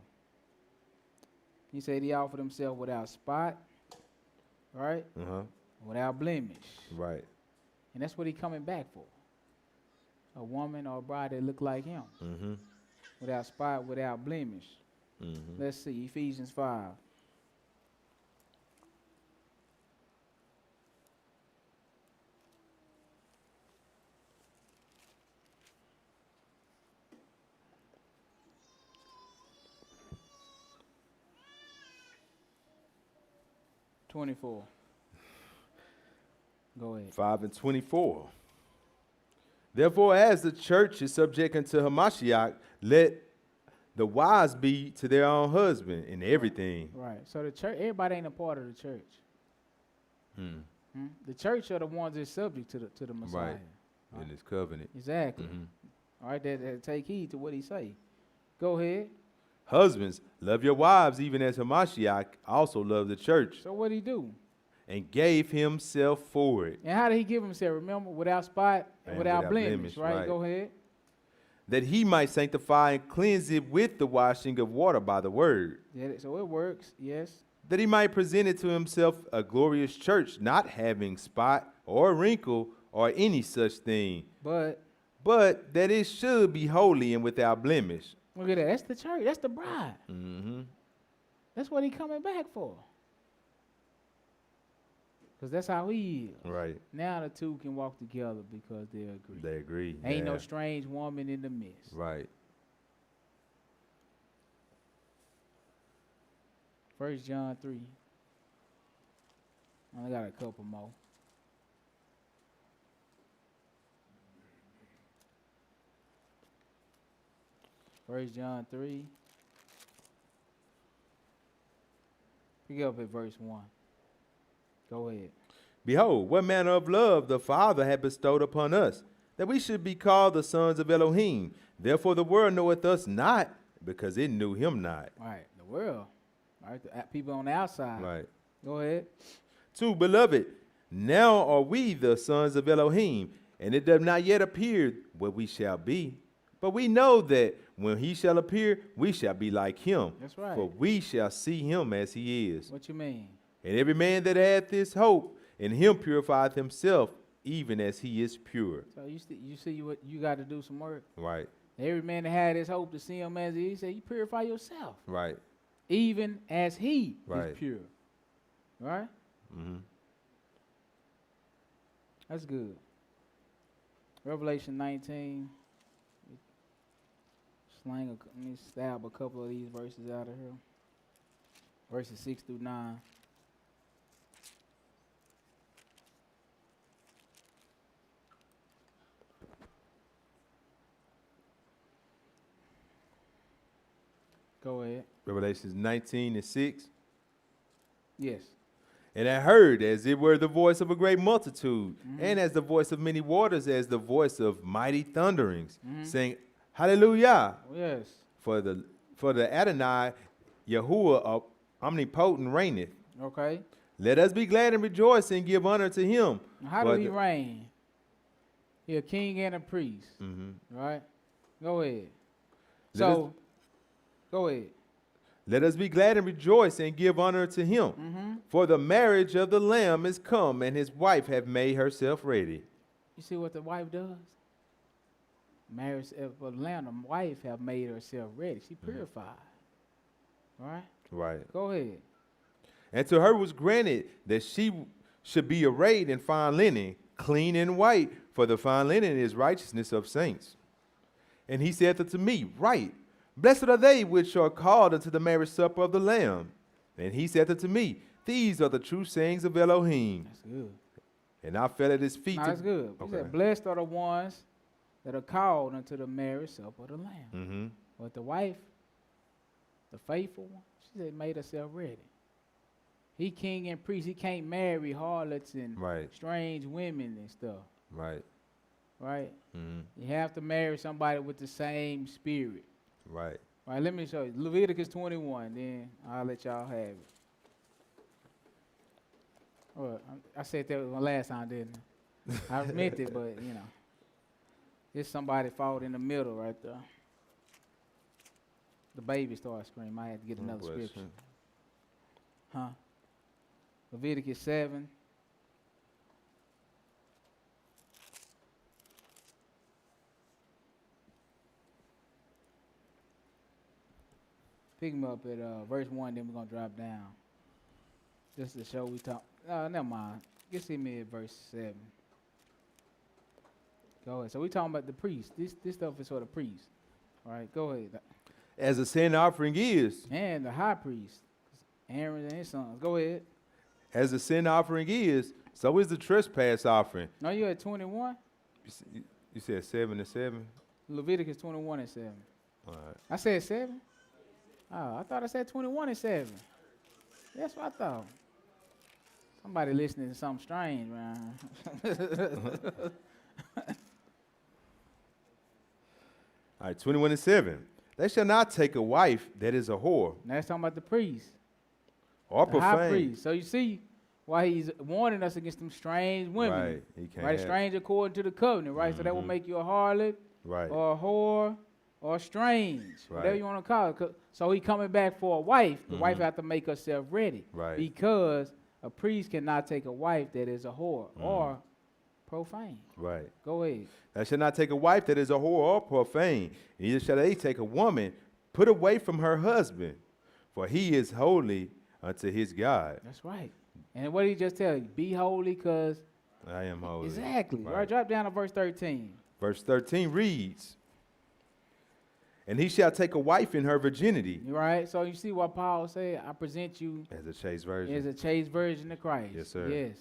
He said he offered himself without spot, right? Without blemish. Right. And that's what he coming back for. A woman or a bride that look like him. Without spot, without blemish. Let's see, Ephesians 5. (24). Go ahead. 5:24. Therefore, as the church is subject unto Hamashiach, let the wives be to their own husband in everything. Right. So the church, everybody ain't a part of the church. The church are the ones that's subject to the Messiah. Right. In his covenant. Exactly. All right, that take heed to what he say. Go ahead. Husbands, love your wives even as Hamashiach also loved the church. So what he do? And gave himself for it. And how did he give himself? Remember, without spot and without blemish, right? Go ahead. That he might sanctify and cleanse it with the washing of water by the word. Yeah, so it works, yes. That he might present it to himself a glorious church, not having spot or wrinkle or any such thing, but that it should be holy and without blemish. Look at that. That's the church. That's the bride. That's what he coming back for. Because that's how he is. Right. Now the two can walk together because they agree. They agree. Ain't no strange woman in the midst. Right. 1 John 3. I only got a couple more. First John 3. Pick up at verse 1. Go ahead. Behold, what manner of love the Father had bestowed upon us, that we should be called the sons of Elohim. Therefore the world knoweth us not, because it knew him not. Right, the world. Right, the people on the outside. Right. Go ahead. 2, beloved, now are we the sons of Elohim, and it does not yet appear what we shall be. But we know that when he shall appear, we shall be like him. That's right. For we shall see him as he is. What you mean? And every man that hath this hope in him purifieth himself, even as he is pure. So you see what you got to do some work. Right. Every man that had his hope to see him as he said, you purify yourself. Right. Even as he Right. is pure. Right? That's good. Revelation 19. Let me stab a couple of these verses out of here. Verses 6 through 9. Go ahead. Revelations 19:6. Yes. And I heard as it were the voice of a great multitude, and as the voice of many waters, as the voice of mighty thunderings, saying, Hallelujah! Yes. For the Adonai Yahuwah omnipotent reigneth. Okay. Let us be glad and rejoice and give honor to him. How do he reign? He a king and a priest. Right? Go ahead. Go ahead. Let us be glad and rejoice and give honor to him. For the marriage of the Lamb is come, and his wife hath made herself ready. You see what the wife does? Marriage of the Lamb, the wife have made herself ready. She purified. Right? Right. Go ahead. And to her was granted that she should be arrayed in fine linen, clean and white, for the fine linen is righteousness of saints. And he saith unto me, Right, blessed are they which are called unto the marriage supper of the Lamb. And he saith unto me, These are the true sayings of Elohim. That's good. And I fell at his feet. No, that's good. He said, blessed are the ones that are called unto the marriage supper of the Lamb. But the wife, the faithful one, she said, made herself ready. He king and priest. He can't marry harlots and strange women and stuff. Right. Right? You have to marry somebody with the same spirit. Right. Right, let me show you. Leviticus 21, then I'll let y'all have it. I said that was my last time, didn't I? I meant it, but it's somebody's fault in the middle right there. The baby started screaming. I had to get another scripture. Huh? Leviticus 7. Pick him up at verse 1, then we're going to drop down. Just to show we talk. Never mind. Just hit me at verse 7. Go ahead. So we talking about the priest. This stuff is for the priest. All right, go ahead. As a sin offering is. And the high priest, Aaron and his sons. Go ahead. As a sin offering is, so is the trespass offering. No, you at 21? You said 7 and 7? Leviticus 21 and 7. All right. I said 7? Oh, I thought I said 21 and 7. That's what I thought. Somebody listening to something strange, man. All right, 21 and 7. They shall not take a wife that is a whore. Now that's talking about the priest. Or the profane. High priest. So you see why he's warning us against them strange women. Right. He can't right, strange according to the covenant, right? So that will make you a harlot, right, or a whore, or strange, right, whatever you want to call it. So he coming back for a wife. The wife have to make herself ready. Right. Because a priest cannot take a wife that is a whore or profane. Right. Go ahead. Thou shalt not take a wife that is a whore or profane. Neither shall they take a woman put away from her husband, for he is holy unto his God. That's right. And what did he just tell you? Be holy because I am holy. Exactly. Right. Drop down to verse 13. Verse 13 reads, and he shall take a wife in her virginity. Right. So you see what Paul said? I present you As a chaste virgin. as a chaste virgin of Christ. Yes, sir. Yes.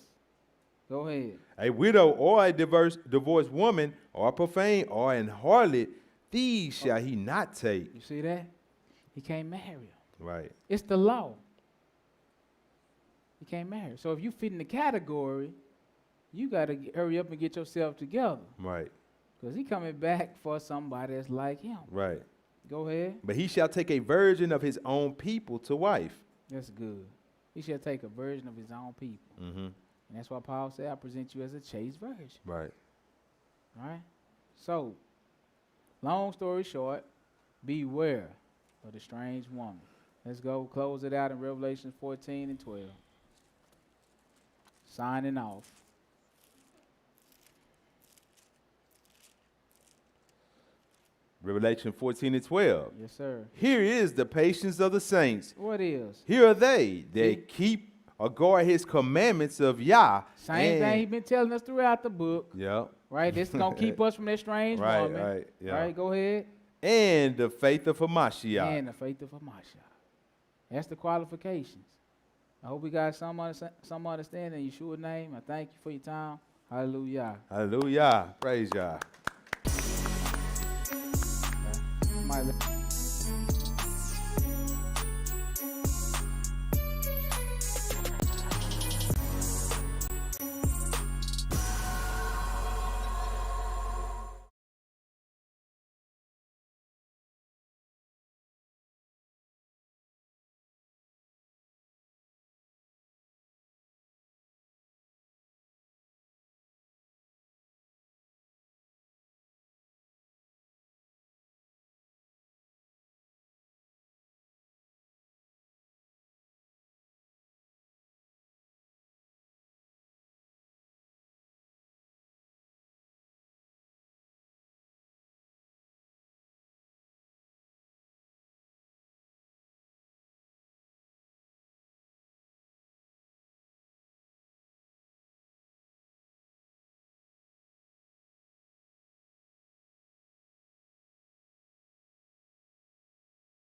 Go ahead. A widow or a divorced woman or profane or an harlot, these shall he not take. You see that? He can't marry her. Right. It's the law. You can't marry her. So if you fit in the category, you got to hurry up and get yourself together. Right. Because he coming back for somebody that's like him. Right. Go ahead. But he shall take a virgin of his own people to wife. That's good. He shall take a virgin of his own people. Mm-hmm. And that's why Paul said, I present you as a chaste virgin. Right. Right? So, long story short, beware of the strange woman. Let's go close it out in Revelation 14 and 12. Signing off. Revelation 14 and 12. Yes, sir. Here is the patience of the saints. What is? Here are they that keep or guard his commandments of Yah. Same thing he's been telling us throughout the book. Yep. Right? This is going to keep us from that strange woman. Right, yeah. Right, go ahead. And the faith of Hamashiach. And the faith of Hamashiach. That's the qualifications. I hope we got some understanding in Yeshua's name. I thank you for your time. Hallelujah. Hallelujah. Praise Yah. Okay.